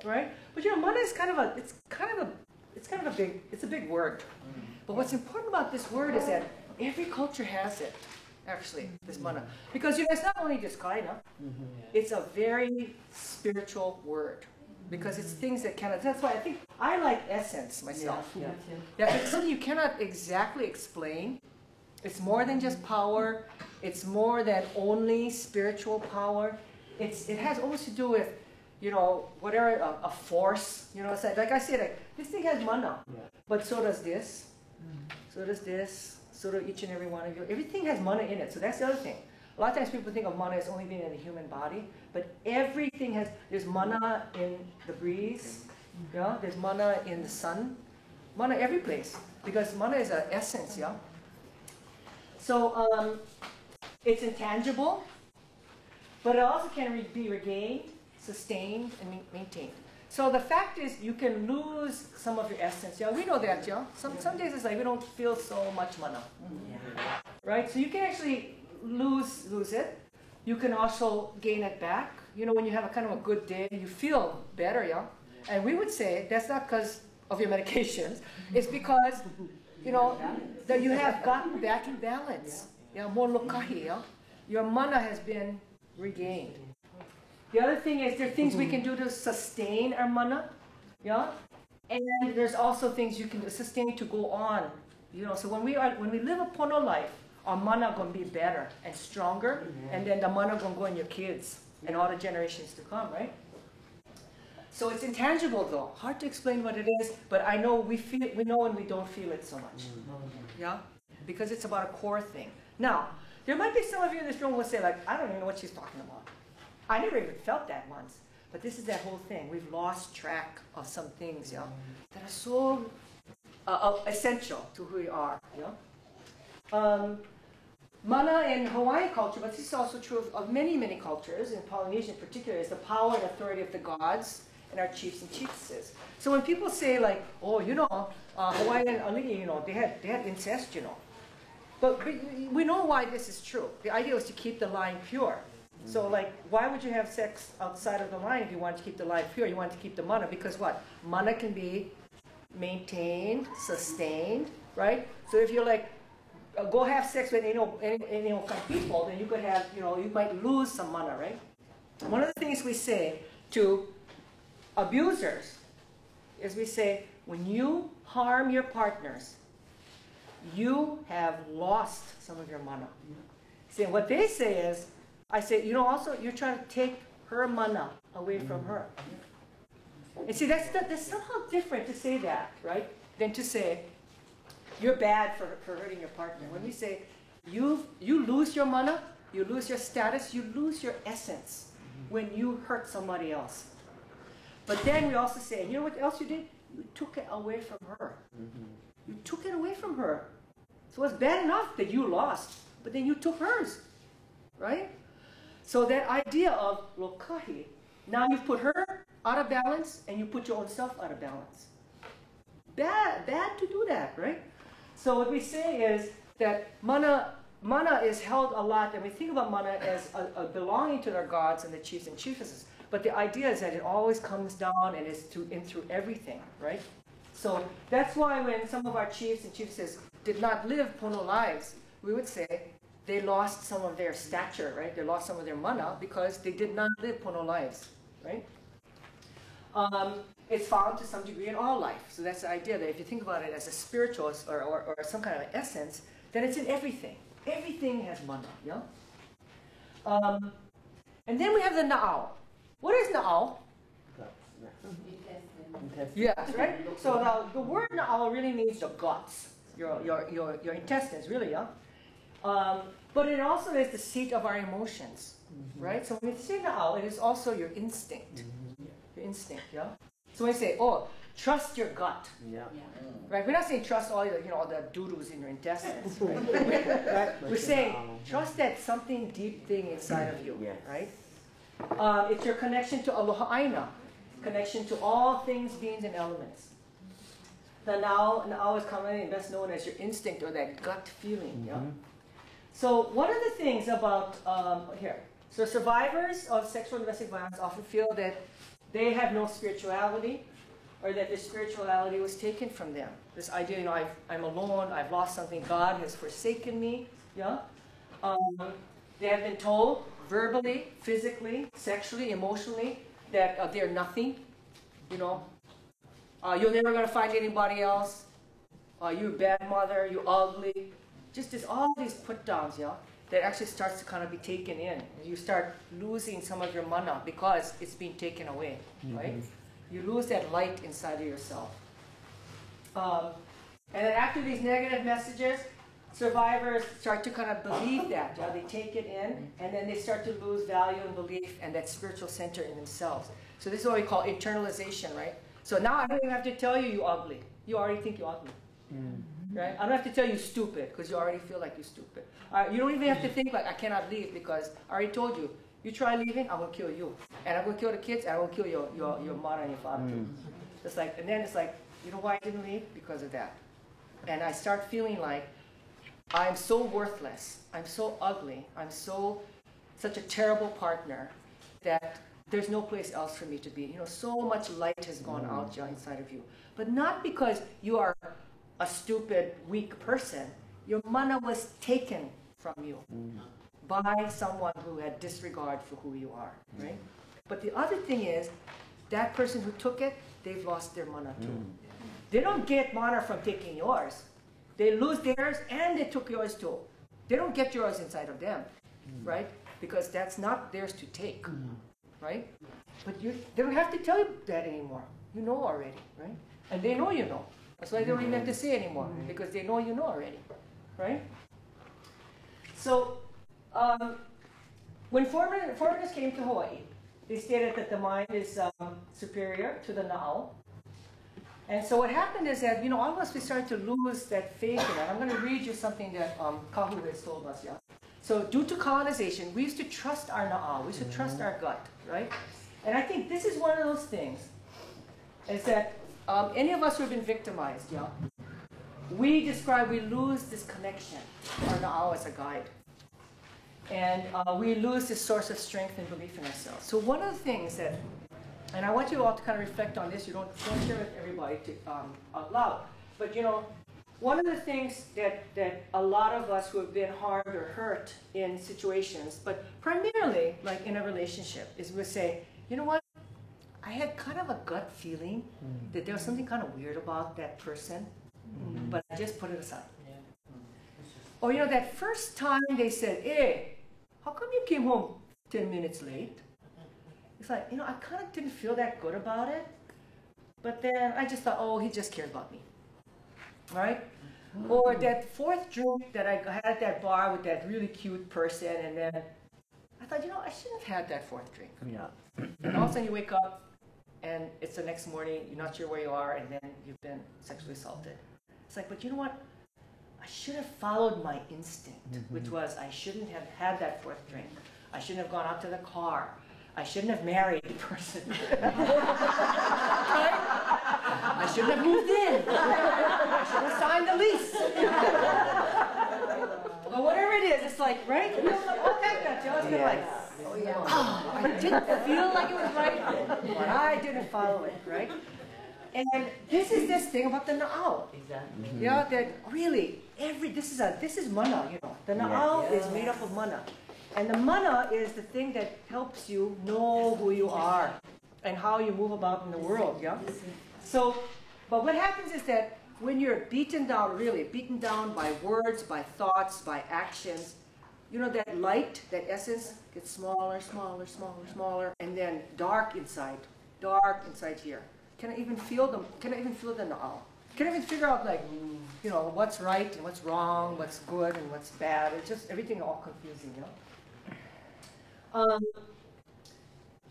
Right? But mana is it's a big word. But what's important about this word is that every culture has it, actually, this mana. Because it's not only just kaina, it's a very spiritual word. Because it's things that that's why I think I like essence myself. Yeah, it's something you cannot exactly explain. It's more than just power. It's more than only spiritual power. It has almost to do with, whatever, a force. It's like I said, this thing has mana. But so does this. So does this. So do each and every one of you. Everything has mana in it. So that's the other thing. A lot of times people think of mana as only being in the human body, but everything has, there's mana in the breeze, yeah? There's mana in the sun, mana every place, because mana is an essence, yeah? So it's intangible, but it also can be regained, sustained, and maintained. So the fact is, you can lose some of your essence. Yeah, we know that, yeah. Some days it's like we don't feel so much mana, right? So you can actually lose it. You can also gain it back. You know, when you have a kind of a good day, you feel better, yeah. And we would say that's not because of your medications. It's because, you know, that you have gotten back in balance. Yeah, more kahi, yeah. Your mana has been regained. The other thing is there are things we can do to sustain our mana, yeah, and there's also things you can sustain to go on, you know. So when we live a pono life, our mana gonna be better and stronger, and then the mana gonna go in your kids and all the generations to come, right? So it's intangible though, hard to explain what it is, but I know we know when we don't feel it so much, yeah, because it's about a core thing. Now there might be some of you in this room who will say like, I don't even know what she's talking about. I never even felt that once. But this is that whole thing. We've lost track of some things, yeah, that are so essential to who we are, yeah. Mana in Hawaiian culture, but this is also true of many, many cultures, in Polynesia in particular, is the power and authority of the gods and our chiefs and chiefesses. So when people say like, oh, you know, Hawaiian ali'i, you know, they had incest, you know. But we know why this is true. The idea was to keep the line pure. So like, why would you have sex outside of the line if you want to keep the line pure? You want to keep the mana, because what? Mana can be maintained, sustained, right? So if you're like, go have sex with any kind of people, then you could have, you know, you might lose some mana, right? One of the things we say to abusers is we say, when you harm your partners, you have lost some of your mana. See, what they say is, I say, you know, also, you're trying to take her mana away from her. And see, that's somehow different to say that, right? Than to say, you're bad for hurting your partner. When we say, you lose your mana, you lose your status, you lose your essence when you hurt somebody else. But then we also say, you know what else you did? You took it away from her. You took it away from her. So it's bad enough that you lost, but then you took hers, right? So that idea of lokahi, now you've put her out of balance and you put your own self out of balance. Bad to do that, right? So what we say is that mana is held a lot, and we think about mana as a belonging to their gods and the chiefs and chiefesses. But the idea is that it always comes down and is through everything, right? So that's why when some of our chiefs and chiefesses did not live pono lives, we would say, they lost some of their stature, right? They lost some of their mana because they did not live pono lives, right? It's found to some degree in all life. So that's the idea that if you think about it as a spiritual or some kind of essence, then it's in everything. Everything has mana, yeah? And then we have the na'au. What is na'au? Yes, right? So now the word na'au really means the guts, your intestines, really, yeah? But it also is the seat of our emotions, right? So when we say na'au, it is also your instinct. Your instinct, yeah? So when we say, oh, trust your gut. Yeah. Right? We're not saying trust all the, all the doo-doos in your intestines, right? Right? We're saying trust that something deep thing inside of you, right? It's your connection to aloha, connection to all things, beings, and elements. The na'au is commonly and best known as your instinct or that gut feeling, yeah? So one of the things about, here, so survivors of sexual and domestic violence often feel that they have no spirituality or that their spirituality was taken from them. This idea, I'm alone, I've lost something, God has forsaken me, yeah? They have been told verbally, physically, sexually, emotionally that they're nothing, you're never going to find anybody else, you're a bad mother, you're ugly. Just all these put downs, that actually starts to kind of be taken in. You start losing some of your mana because it's being taken away, right? You lose that light inside of yourself. And then after these negative messages, survivors start to kind of believe that. Yeah? They take it in, and then they start to lose value and belief and that spiritual center in themselves. So this is what we call internalization, right? So now I don't even have to tell you you're ugly. You already think you're ugly. Right? I don't have to tell you stupid because you already feel like you're stupid. You don't even have to think like I cannot leave because I already told you. You try leaving, I'm gonna kill you, and I'm gonna kill the kids, and I'm gonna kill your mother and your father too. It's like, and then it's like, you know why I didn't leave? Because of that. And I start feeling like I'm so worthless. I'm so ugly. I'm such a terrible partner that there's no place else for me to be. You know, so much light has gone out inside of you, but not because you are a stupid, weak person. Your mana was taken from you by someone who had disregard for who you are, right? But the other thing is, that person who took it, they've lost their mana too. They don't get mana from taking yours. They lose theirs and they took yours too. They don't get yours inside of them, right? Because that's not theirs to take, right? But they don't have to tell you that anymore. You know already, right? And they know you know. That's why they don't even have to say anymore, because they know you know already, right? So, when foreigners came to Hawaii, they stated that the mind is superior to the na'au. And so what happened is that, you know, all of us, we started to lose that faith in that. I'm going to read you something that Kahu has told us, yeah? So due to colonization, we used to trust our na'au, we used to trust our gut, right? And I think this is one of those things, is that any of us who have been victimized, yeah, we lose this connection to our na'au as a guide. And we lose this source of strength and belief in ourselves. So one of the things that, and I want you all to kind of reflect on this, you don't share with everybody out loud, but you know, one of the things that a lot of us who have been harmed or hurt in situations, but primarily like in a relationship, is we say, you know what, I had kind of a gut feeling that there was something kind of weird about that person, but I just put it aside. Or you know, that first time they said, hey, how come you came home 10 minutes late? It's like, you know, I kind of didn't feel that good about it, but then I just thought, oh, he just cared about me, right? Or that fourth drink that I had at that bar with that really cute person, and then I thought, you know, I shouldn't have had that fourth drink. Yeah. And all of a sudden you wake up, and it's the next morning, you're not sure where you are, and then you've been sexually assaulted. It's like, but you know what? I should have followed my instinct, which was I shouldn't have had that fourth drink. I shouldn't have gone out to the car. I shouldn't have married the person. Right? I shouldn't have moved in. I should have signed the lease. Or whatever it is, it's like, right? You know, all that stuff. You always been like, oh yeah. It didn't feel like it was right, but I didn't follow it, right? And this is this thing about the na'au. Exactly. Yeah, that really this is mana, you know. The na'au is made up of mana. And the mana is the thing that helps you know who you are and how you move about in the world, yeah? So, but what happens is that when you're beaten down, really beaten down by words, by thoughts, by actions, you know, that light, that essence gets smaller, smaller, smaller, smaller, and then dark inside here. Can I even feel them? Can I even feel the na'au? Can I even figure out, like, you know, what's right and what's wrong, what's good and what's bad? It's just everything all confusing, you know?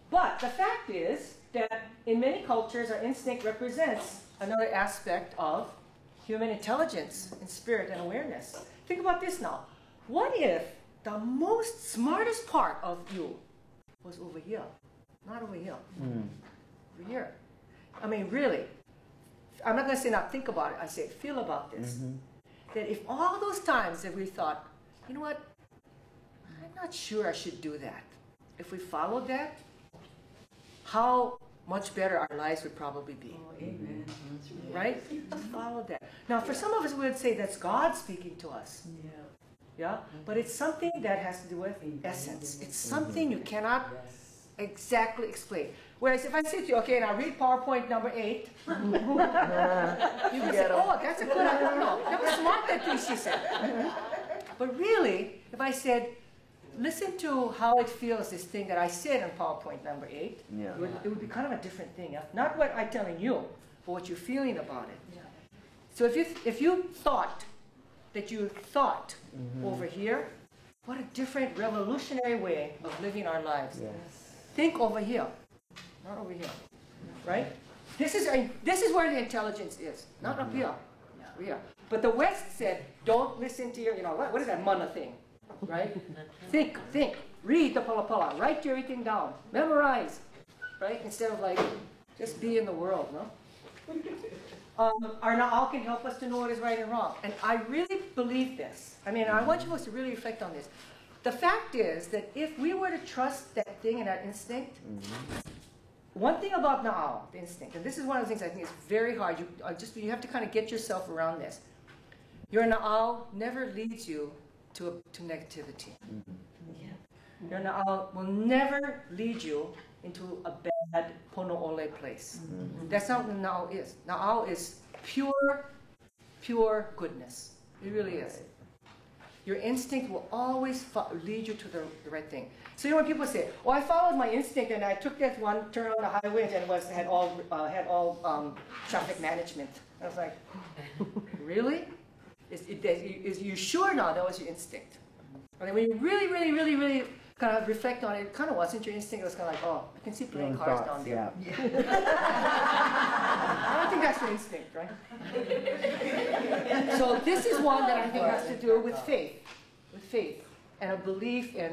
But the fact is that in many cultures, our instinct represents another aspect of human intelligence and spirit and awareness. Think about this now. What if the most smartest part of you was over here, not over here, over here? I mean, really, I'm not going to say not think about it, I say feel about this. That if all those times that we thought, you know what, I'm not sure I should do that. If we followed that, how much better our lives would probably be. Oh, amen. Right? Just follow that. Now, for some of us, we would say that's God speaking to us. Yeah? But it's something that has to do with essence. It's something you cannot exactly explain. Whereas if I say to you, okay, now read PowerPoint number 8, you can say, oh, that's a good idea. No, that was smart, that thing she said. But really, if I said, listen to how it feels, this thing that I said on PowerPoint number 8, it would be kind of a different thing. Not what I'm telling you, but what you're feeling about it. So if you thought that you thought over here, what a different revolutionary way of living our lives. Yes. Think over here, not over here, right? This is where the intelligence is, not up here. Yeah. But the West said, don't listen to your, what is that mana thing, right? think, read the palapala, write everything down, memorize, right? Instead of like, just be in the world, no? Our na'au can help us to know what is right and wrong. And I really believe this. I mean, I want you guys to really reflect on this. The fact is that if we were to trust that thing and that instinct, one thing about na'au, the instinct, and this is one of the things I think is very hard, you have to kind of get yourself around this. Your na'au never leads you to negativity. Your na'au will never lead you into a bad pono'ole place. That's not what na'au is. Na'au is pure goodness. It really is. Your instinct will always lead you to the right thing. So when people say, "Oh, I followed my instinct and I took that one turn on the highway and had all traffic management," I was like, "Really? Is you sure now that was your instinct?" And then when you really kind of reflect on it, it kind of wasn't your instinct. It was kind of like, "Oh, I can see playing cars down there." Yeah. I don't think that's your instinct, right? So this is one that I think has to do with faith and a belief in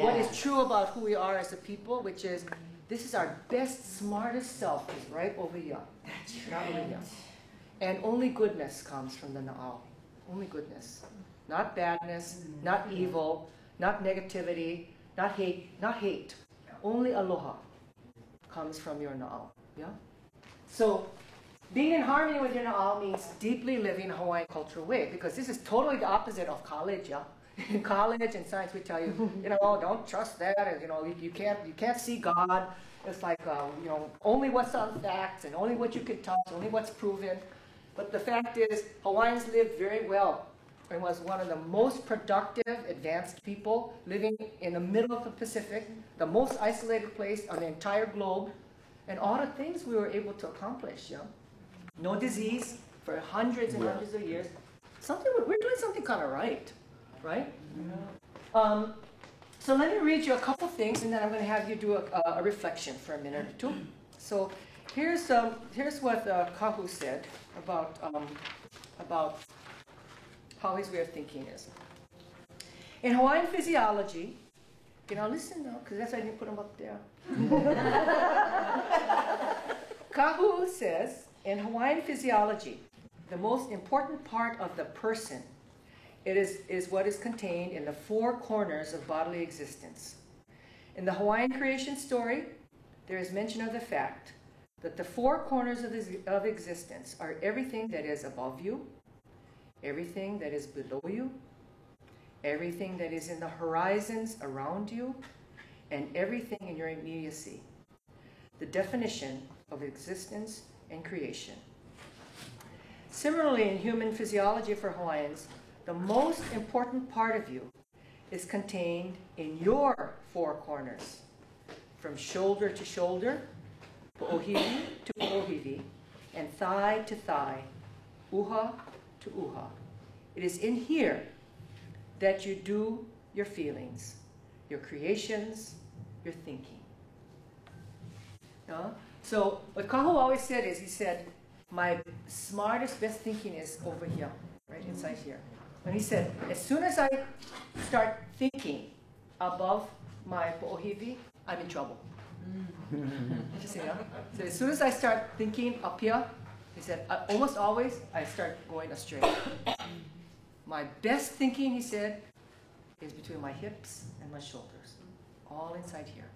what is true about who we are as a people, which is this is our best, smartest self is right over here, not over here. And only goodness comes from the na'au. Only goodness, not badness, not evil, not negativity, not hate. Only aloha comes from your na'au. Yeah. So being in harmony with your na'au means deeply living a Hawaiian cultural way, because this is totally the opposite of college. Yeah. In college and science, we tell you, don't trust that, and you can't see God. It's like only what's on facts and only what you can touch, only what's proven. But the fact is, Hawaiians lived very well and was one of the most productive, advanced people living in the middle of the Pacific, the most isolated place on the entire globe, and all the things we were able to accomplish. No disease for hundreds and hundreds of years. We're doing something kind of right? So let me read you a couple things, and then I'm going to have you do a reflection for a minute or two. So here's what Kahu said about how his way of thinking is. In Hawaiian physiology, listen now, because that's why I didn't put them up there. Kahu says, in Hawaiian physiology, the most important part of the person is what is contained in the four corners of bodily existence. In the Hawaiian creation story, there is mention of the fact that the four corners of existence are everything that is above you, everything that is below you, everything that is in the horizons around you, and everything in your immediacy. The definition of existence and creation. Similarly, in human physiology for Hawaiians, the most important part of you is contained in your four corners, from shoulder to shoulder, puʻuhonua to puʻuhonua, and thigh to thigh, uha to uha. It is in here that you do your feelings, your creations, your thinking. So what Kahu always said is, he said, my smartest, best thinking is over here, right inside here. And he said, as soon as I start thinking above my puʻuhonua, I'm in trouble. Interesting, huh? So as soon as I start thinking up here, he said, almost always I start going astray. My best thinking, he said, is between my hips and my shoulders, all inside here.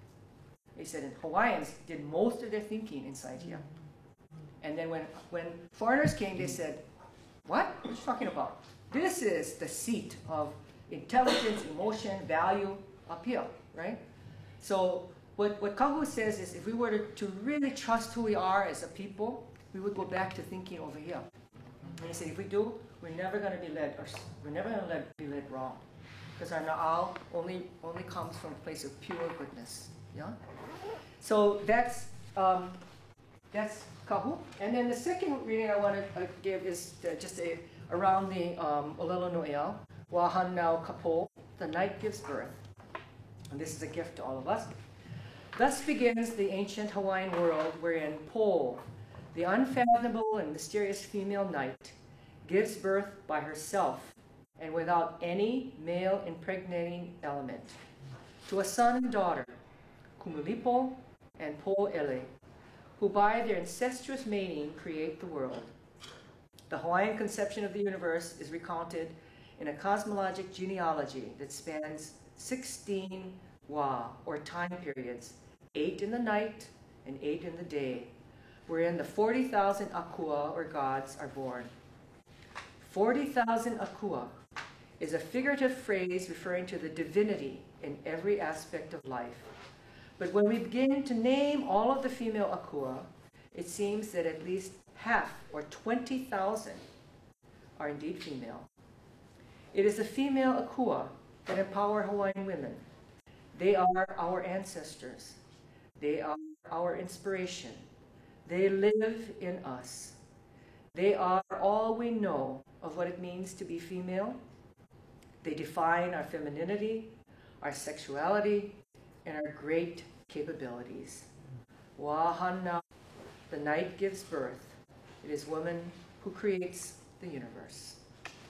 He said, and Hawaiians did most of their thinking inside here. And then when foreigners came, they said, what are you talking about? This is the seat of intelligence, emotion, value up here, right? So what Kahu says is, if we were to really trust who we are as a people, we would go back to thinking over here. And he said, if we do, we're never going to be led wrong, because our na'au only comes from a place of pure goodness. Yeah. So that's Kahu. And then the second reading I want to give is just around the Olelo Noea, Wahine Kapo, the night gives birth. And this is a gift to all of us. Thus begins the ancient Hawaiian world wherein Po, the unfathomable and mysterious female night, gives birth by herself and without any male impregnating element to a son and daughter, Kumulipo and Po'ele, who by their incestuous mating create the world. The Hawaiian conception of the universe is recounted in a cosmologic genealogy that spans 16 wa, or time periods, 8 in the night and 8 in the day, wherein the 40,000 akua, or gods, are born. 40,000 akua is a figurative phrase referring to the divinity in every aspect of life. But when we begin to name all of the female akua, it seems that at least half, or 20,000, are indeed female. It is the female akua that empower Hawaiian women. They are our ancestors. They are our inspiration. They live in us. They are all we know of what it means to be female. They define our femininity, our sexuality, and our great capabilities. Wahana, the night gives birth. It is woman who creates the universe.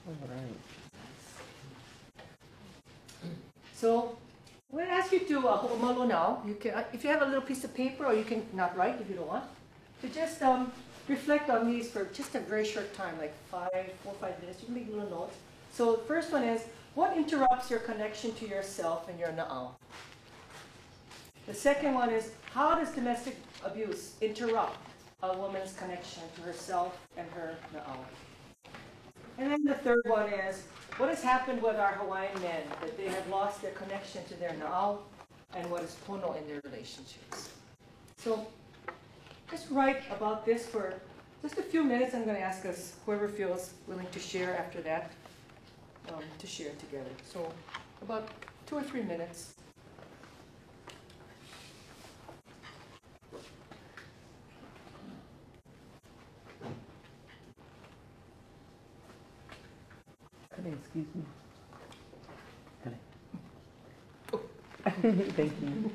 All right. So I'm going to ask you to ho'omalo now. You can, if you have a little piece of paper, or you can not write if you don't want, to just reflect on these for just a very short time, like 4 or 5 minutes. You can make little notes. So the first one is, what interrupts your connection to yourself and your na'au? The second one is, how does domestic abuse interrupt a woman's connection to herself and her na'au? And then the third one is, what has happened with our Hawaiian men, that they have lost their connection to their na'au, and what is pono in their relationships? So just write about this for just a few minutes. I'm going to ask us, whoever feels willing to share after that, to share together. So about 2 or 3 minutes. Kalei, excuse me. Kalei. Oh. Thank you.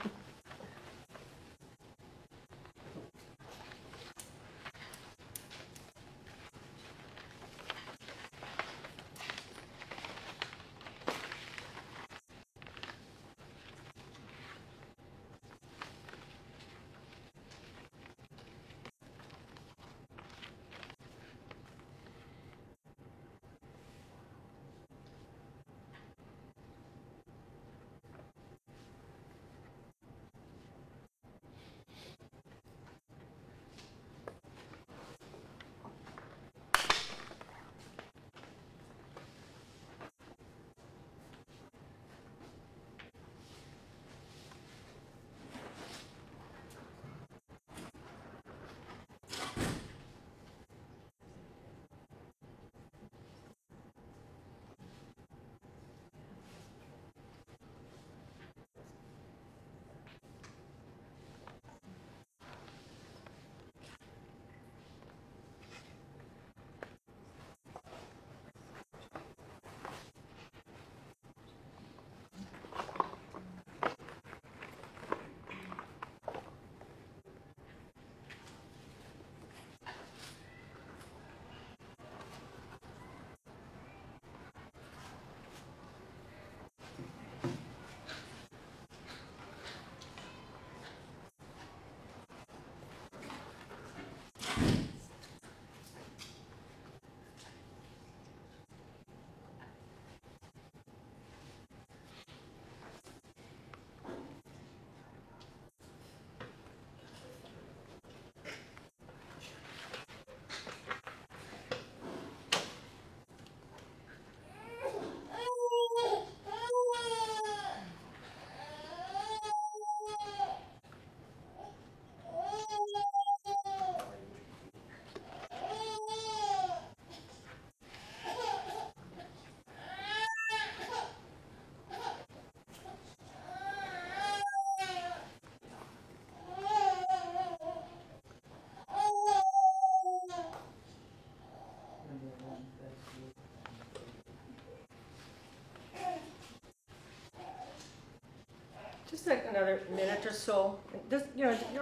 just like another minute or so. Just, you know, you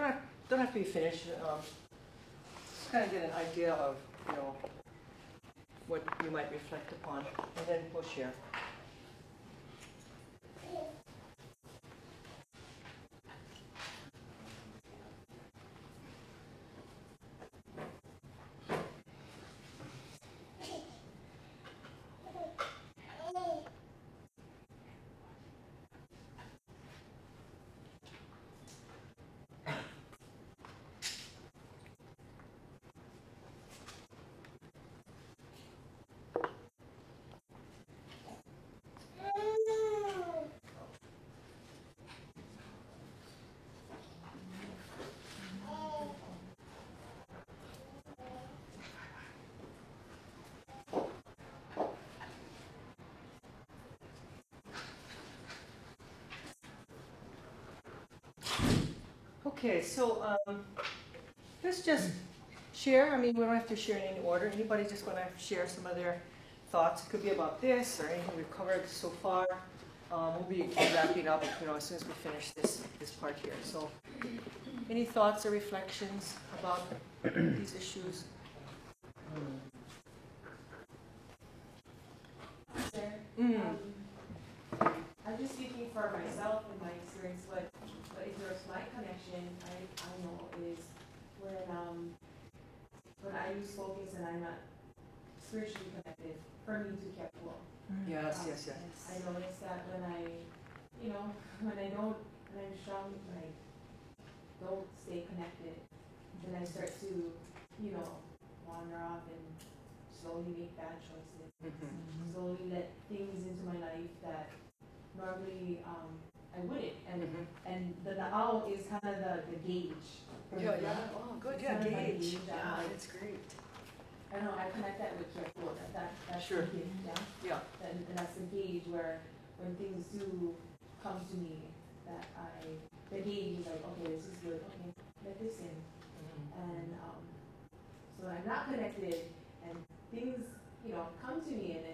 don't have to be finished. Just kind of get an idea of, you know, what you might reflect upon, and then we'll share. Okay, so let's just share. I mean, we don't have to share in any order. Anybody just want to share some of their thoughts? It could be about this or anything we've covered so far. We'll be wrapping up, you know, as soon as we finish this part here. So, any thoughts or reflections about these issues? I'm just speaking for myself and my experience. What is my connection? I know is when I lose focus and I'm not spiritually connected. For me to keep well. Yes. I notice that when I'm strong, when I don't stay connected, then I start to, wander off and slowly make bad choices. Slowly let things into my life that normally I wouldn't. And the owl is kind of the gauge. Oh, good. It's Yeah, kind of my gauge. Yeah, that's great. I know, I connect that with your quote. That's Sure. the gift, Yeah. And that's the gauge where when things do come to me, the gauge is like, okay, this is good. Okay, let this in. And so I'm not connected, and things, come to me, and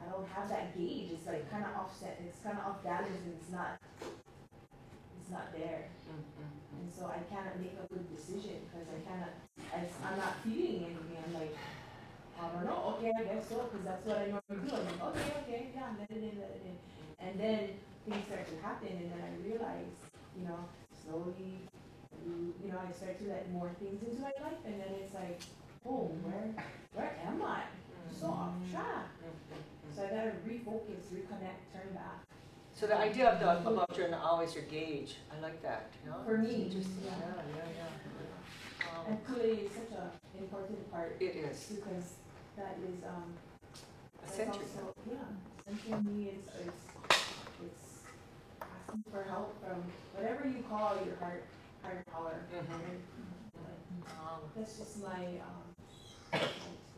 I don't have that gauge. It's like kind of offset. It's kind of off balance, and it's not there. And so I cannot make a good decision because I'm not feeling anything. I'm like, I don't know. Okay, I guess so, because that's what I normally do. I'm like, okay, yeah, let it in. And then things start to happen, and then I realize, slowly, I start to let more things into my life, and then it's like, oh, where am I? So off track. So I gotta refocus, reconnect, turn back. So the idea about your owl is your gauge. I like that. For me, interesting. Yeah. And Kalei is such an important part. It is. Because that is Essential. Essential me is it's asking for help from whatever you call your higher power. That's just my experience.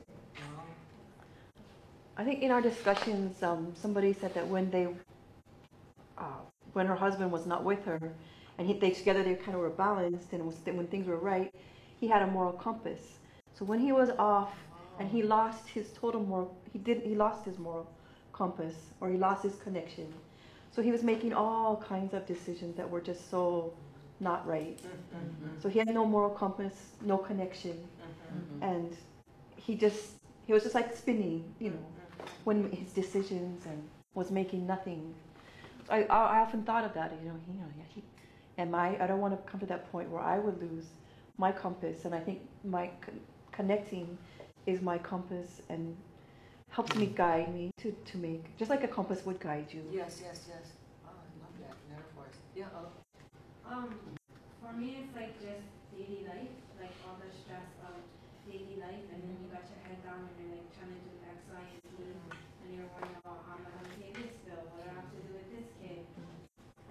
I think in our discussions, somebody said that when her husband was not with her, and they together they kind of were balanced, and when things were right, he had a moral compass. So when he was off, and he lost his he lost his moral compass, or he lost his connection. So he was making all kinds of decisions that were just so not right. So he had no moral compass, no connection, and he was just like spinning, when his decisions, and was making nothing. I often thought of that, I don't want to come to that point where I would lose my compass, and I think my connecting is my compass and helps me guide me to make, just like a compass would guide you. Yes. Oh, I love that metaphors. Yeah. For me, it's like just daily life, like all the stress of daily life, and then you got your head down and you're like trying to do X, Y, and Z, and you're worrying about how am I going to pay this bill, what do I have to do with this kid,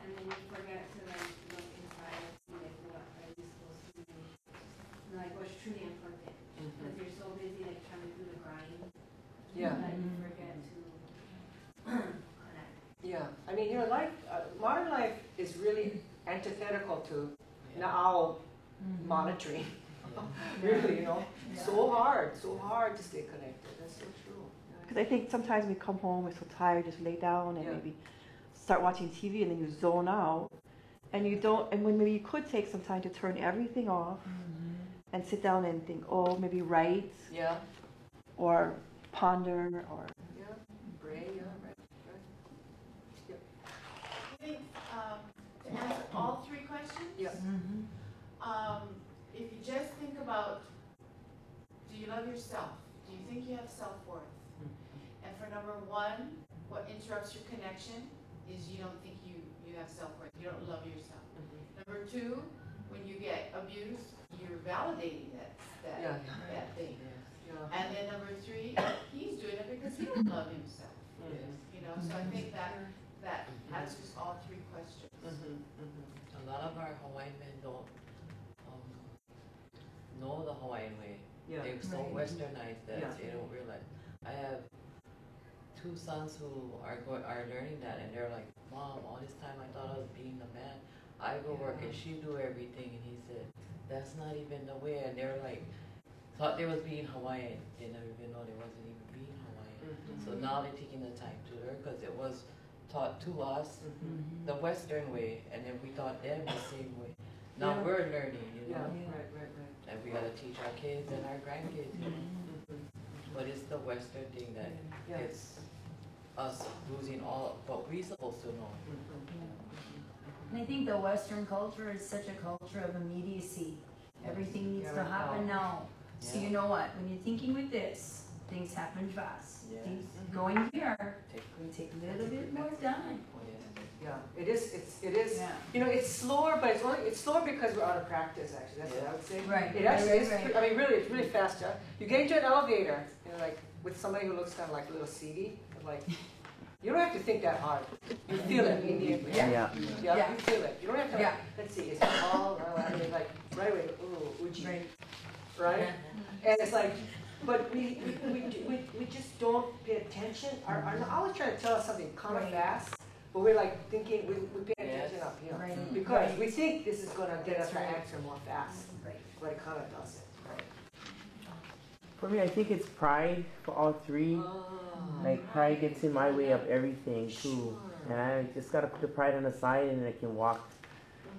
and then you forget to like look inside and see like what are you supposed to do, and like what's truly important, because you're so busy like trying to do the grind that you forget to connect. Yeah, I mean, life, modern life is really antithetical to now monitoring. Really, so hard to stay connected. That's so true. Because I think sometimes we come home, we're so tired, just lay down and maybe start watching TV and then you zone out, and you don't. And when maybe you could take some time to turn everything off and sit down and think, oh, maybe write, or ponder, or Pray, right. I think to answer all three questions, if you just think about, do you love yourself? Do you think you have self-worth? And for number one, what interrupts your connection is you don't think you have self-worth. You don't love yourself. Number two, when you get abused, you're validating that thing. And then number three, he's doing it because he doesn't love himself. You know, so I think that answers all three questions. A lot of our Hawaiian men don't know the Hawaiian way. They're so westernized that they don't realize. I have two sons who are learning that, and they're like, Mom, all this time I thought I was being the man. I go work and she do everything, and he said, that's not even the way. And they're like, thought they was being Hawaiian. They never even know they wasn't even being Hawaiian. So now they're taking the time to learn, because it was taught to us the Western way, and then we taught them the same way. Now we're learning, you know. And we gotta teach our kids and our grandkids, you know. But it's the Western thing that it's us losing all what we're supposed to know. And I think the Western culture is such a culture of immediacy. Everything needs to happen now. So you know what? When you're thinking with this, things happen fast. Things going here, going to take a little bit more time. It is. You know, it's slower, but it's slower because we're out of practice. Actually, that's what I would say. Right. It actually is. I mean, really, it's really fast. You get into an elevator, you know, like with somebody who looks kind of like a little seedy, like. You don't have to think that hard. You feel it immediately. You feel it. You don't have to. Let's see. It's all like right away. Ooh, uji. Right. And it's like, but we just don't pay attention. Our knowledge trying to tell us something kind of fast. But we're like thinking, we pay attention up here. Because we think this is going to get us the answer more fast. But it kind of doesn't. For me, I think it's pride for all three. Like, pride gets in my way of everything, too. And I just got to put the pride on the side, and I can walk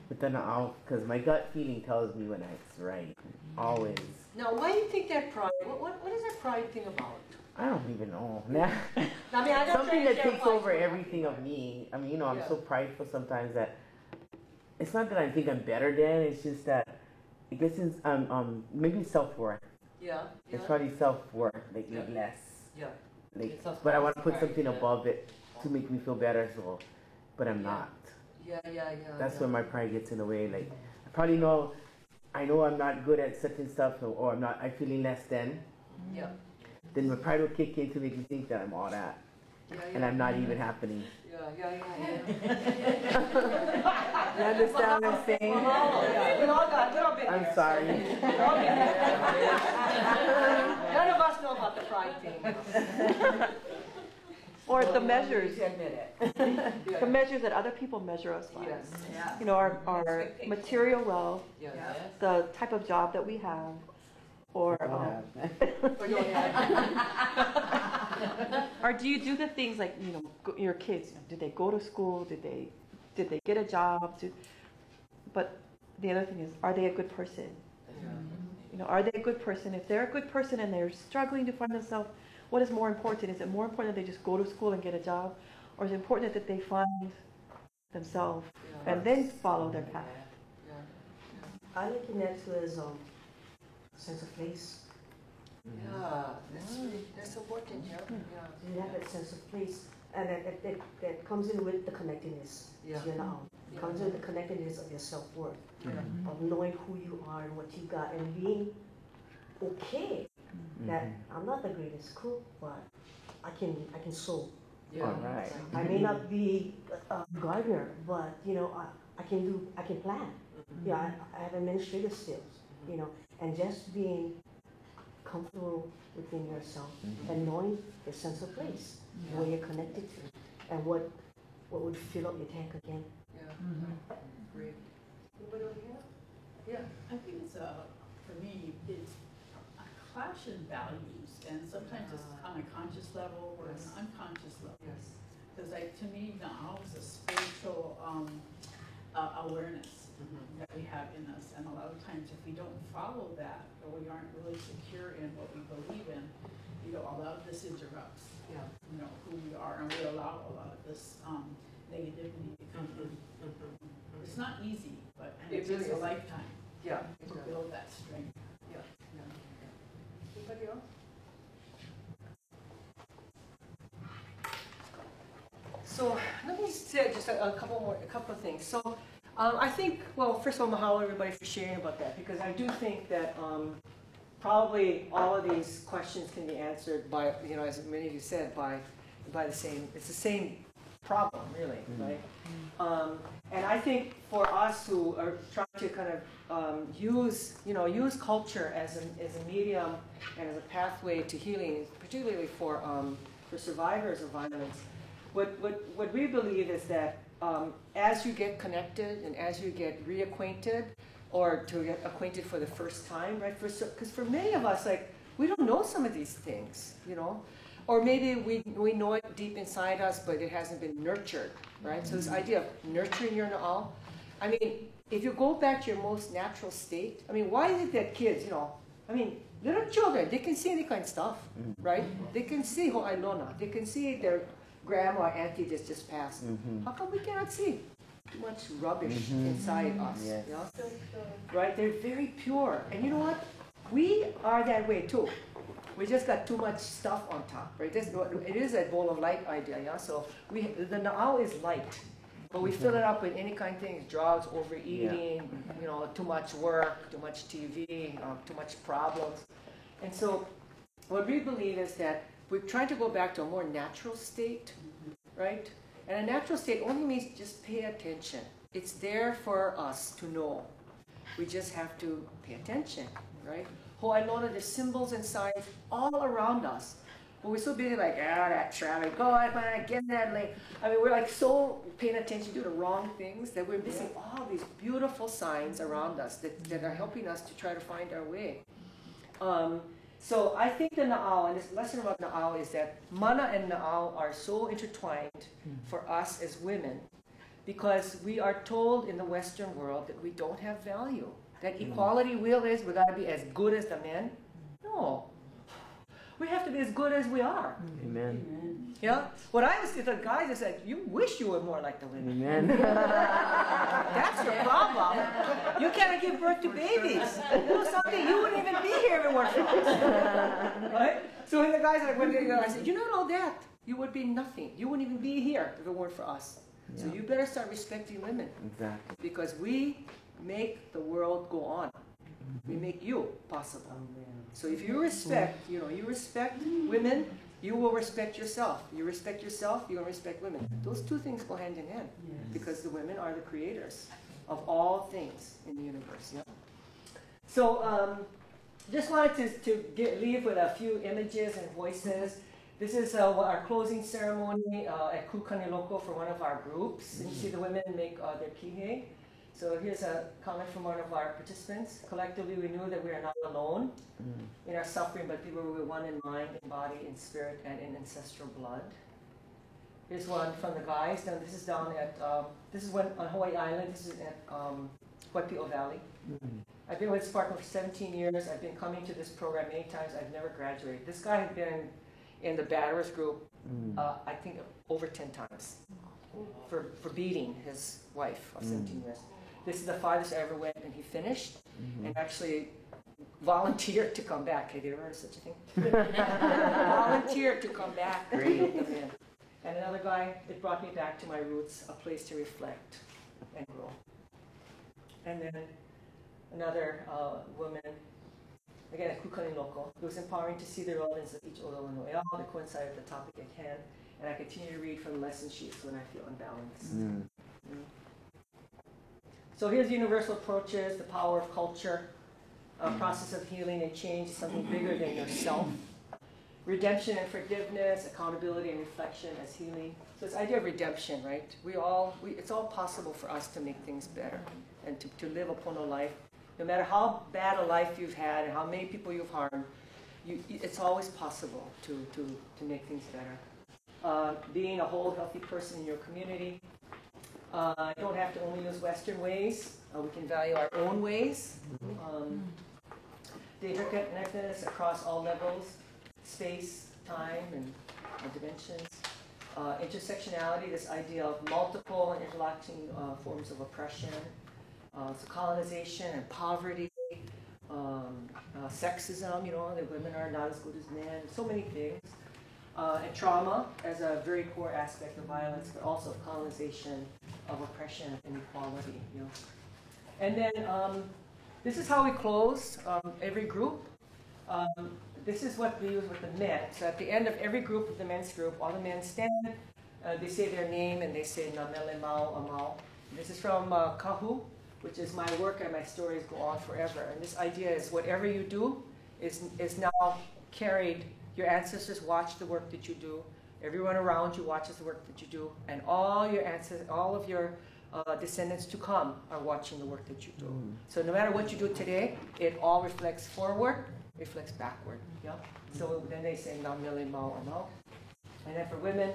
within the out. Because my gut feeling tells me when it's right. Always. Now, why do you think that pride? What is that pride thing about? I don't even know. Something that takes over everything of me. I mean, you know, I'm so prideful sometimes that it's not that I think I'm better than. It's just that I guess it's maybe self-worth. It's probably self-worth, like less. Like, but I want to put something above it to make me feel better. So, but I'm not. That's where my pride gets in the way. Like, I probably know. I know I'm not good at certain stuff, or I'm not. I'm feeling less than. Then my pride will kick in to make me think that I'm all that, and I'm not even happening. You understand what I'm saying? I'm sorry. None of us know about the pride thing. Or the measures, the measures that other people measure us by. You know, our material wealth, the type of job that we have, or or do you do the things like, you know, your kids? Did they go to school? Did they get a job? But the other thing is, are they a good person? You know, are they a good person? If they're a good person and they're struggling to find themselves, what is more important? Is it more important that they just go to school and get a job, or is it important that they find themselves and then follow their path? I liken that to as sense of place. That's important. You have that sense of place, and that comes in with the connectedness. You know, comes in with the connectedness of your self-worth, of knowing who you are and what you got, and being okay that I'm not the greatest cook, but I can sew. Alright. I may not be a gardener, but you know, I can plan. I have administrative skills, you know, and just being comfortable within yourself and knowing your sense of place, where you're connected to, and what would fill up your tank again. Great. Anybody over here? I think it's for me, it's a clash in values, and sometimes it's on a conscious level or an unconscious level. because to me, now is a spiritual awareness that we have in us, and a lot of times if we don't follow that, or we aren't really secure in what we believe in, a lot of this interrupts, who we are, and we allow a lot of this negativity to come in. It's not easy, but it takes a lifetime to build that strength. Anybody else? So let me say just a couple of things. So I think, well, first of all, mahalo everybody for sharing about that, because I do think that probably all of these questions can be answered by, as many of you said, by the same. It's the same problem, really, right? And I think for us who are trying to kind of use culture as a medium and as a pathway to healing, particularly for survivors of violence, what we believe is that as you get connected and as you get reacquainted, or to get acquainted for the first time, right? Because for many of us, like, we don't know some of these things, or maybe we know it deep inside us, but it hasn't been nurtured, right? So this idea of nurturing your na'au, I mean, if you go back to your most natural state, I mean, why is it that kids, little children, they can see any kind of stuff, right? They can see ho'ailona, they can see their grandma or auntie just passed. How come we cannot see? Too much rubbish inside us, right? They're very pure, and you know what? We are that way too. We just got too much stuff on top, right? It is a bowl of light idea, So the na'au is light, but we fill it up with any kind of things: drugs, overeating, too much work, too much TV, too much problems. And so, what we believe is that we're trying to go back to a more natural state, right? And a natural state only means just pay attention. It's there for us to know. We just have to pay attention, right? Ho'ailona, the symbols and signs all around us. But we're so busy like, that traffic, get that late. I mean, we're like so paying attention to the wrong things that we're missing all these beautiful signs around us that are helping us to try to find our way. So I think the na'au, and this lesson about na'au is that mana and na'au are so intertwined for us as women, because we are told in the Western world that we don't have value. That equality will is we got to be as good as the men. No. We have to be as good as we are. Amen. Yeah? What I was, the guys that said, you wish you were more like the women. Amen. That's your problem. You cannot give birth to babies. Something you wouldn't even be here if it weren't for us. Right? So when the guys I said, you don't know that. You would be nothing. You wouldn't even be here if it weren't for us. Yeah. So you better start respecting women. Exactly. Because we make the world go on. We make you possible. So if you respect, you respect women, you will respect yourself. You respect yourself, you're going to respect women. Those two things go hand in hand, because the women are the creators of all things in the universe. Yeah? So just wanted to leave with a few images and voices. This is our closing ceremony at Kuhinapapa for one of our groups. And you see the women make their kihe. So here's a comment from one of our participants. Collectively, we knew that we are not alone in our suffering, but people were one in mind, in body, in spirit, and in ancestral blood. Here's one from the guys. Now this is down at, this is on Hawaii Island. This is at Waipi'o Valley. I've been with Sparkle for 17 years. I've been coming to this program many times. I've never graduated. This guy had been in the batterers group, I think, over 10 times for beating his wife of 17 years. This is the farthest I ever went, and he finished and actually volunteered to come back. Have you ever heard of such a thing? Volunteered to come back. Great. And another guy, it brought me back to my roots, a place to reflect and grow. And then another woman, again at Kuhinapapa, it was empowering to see the relevance of each olo and oeao that coincide with the topic at hand. And I continue to read from lesson sheets when I feel unbalanced. So here's universal approaches, the power of culture, a process of healing and change, something bigger than yourself. Redemption and forgiveness, accountability and reflection as healing. So this idea of redemption, right? It's all possible for us to make things better and to live a pono life. No matter how bad a life you've had and how many people you've harmed, it's always possible to make things better. being a whole, healthy person in your community. You don't have to only use Western ways. We can value our own ways. The interconnectedness across all levels, space, time, and dimensions. Intersectionality, this idea of multiple and interlocking forms of oppression. So colonization and poverty, sexism, that women are not as good as men, so many things. And trauma as a very core aspect of violence, but also of colonization, of oppression and inequality. And then this is how we close every group. This is what we use with the men. So at the end of every group of the men's group, all the men stand, they say their name, and they say Namelehuapono. This is from Kahu, which is my work and my stories go on forever. And this idea is whatever you do is now carried. Your ancestors watch the work that you do. Everyone around you watches the work that you do. And all your ancestors, all of your descendants to come are watching the work that you do. So no matter what you do today, it all reflects forward, reflects backward. Yeah? So then they say Namelehuapono. And then for women,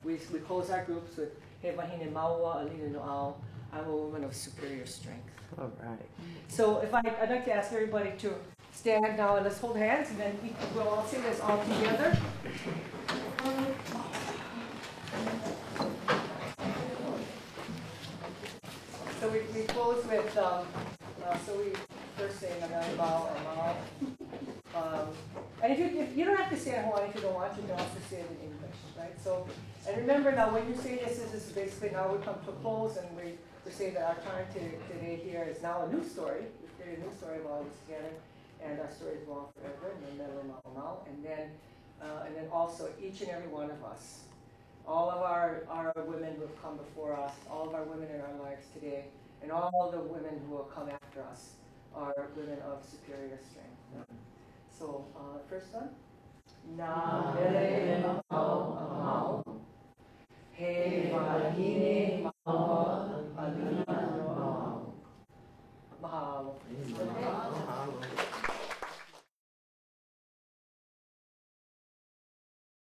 we close our groups with He Wahine Maua Alina No'au. I'm a woman of superior strength. All right. So I'd like to ask everybody to stand now and let's hold hands, and then we'll all say this all together. So we close with, so we first say Namelehuapono. And if you don't have to say in Hawaiian if you don't want, you can also say it in English, right? So, and remember now when you say this is basically now we come to a close, and we say that our time today here is now a new story. We've created a new story of all this together, and our stories go on forever. And then also each and every one of us, all of our women who have come before us, all of our women in our lives today, and all the women who will come after us are women of superior strength. So first one, Namelehuapono, He Wahine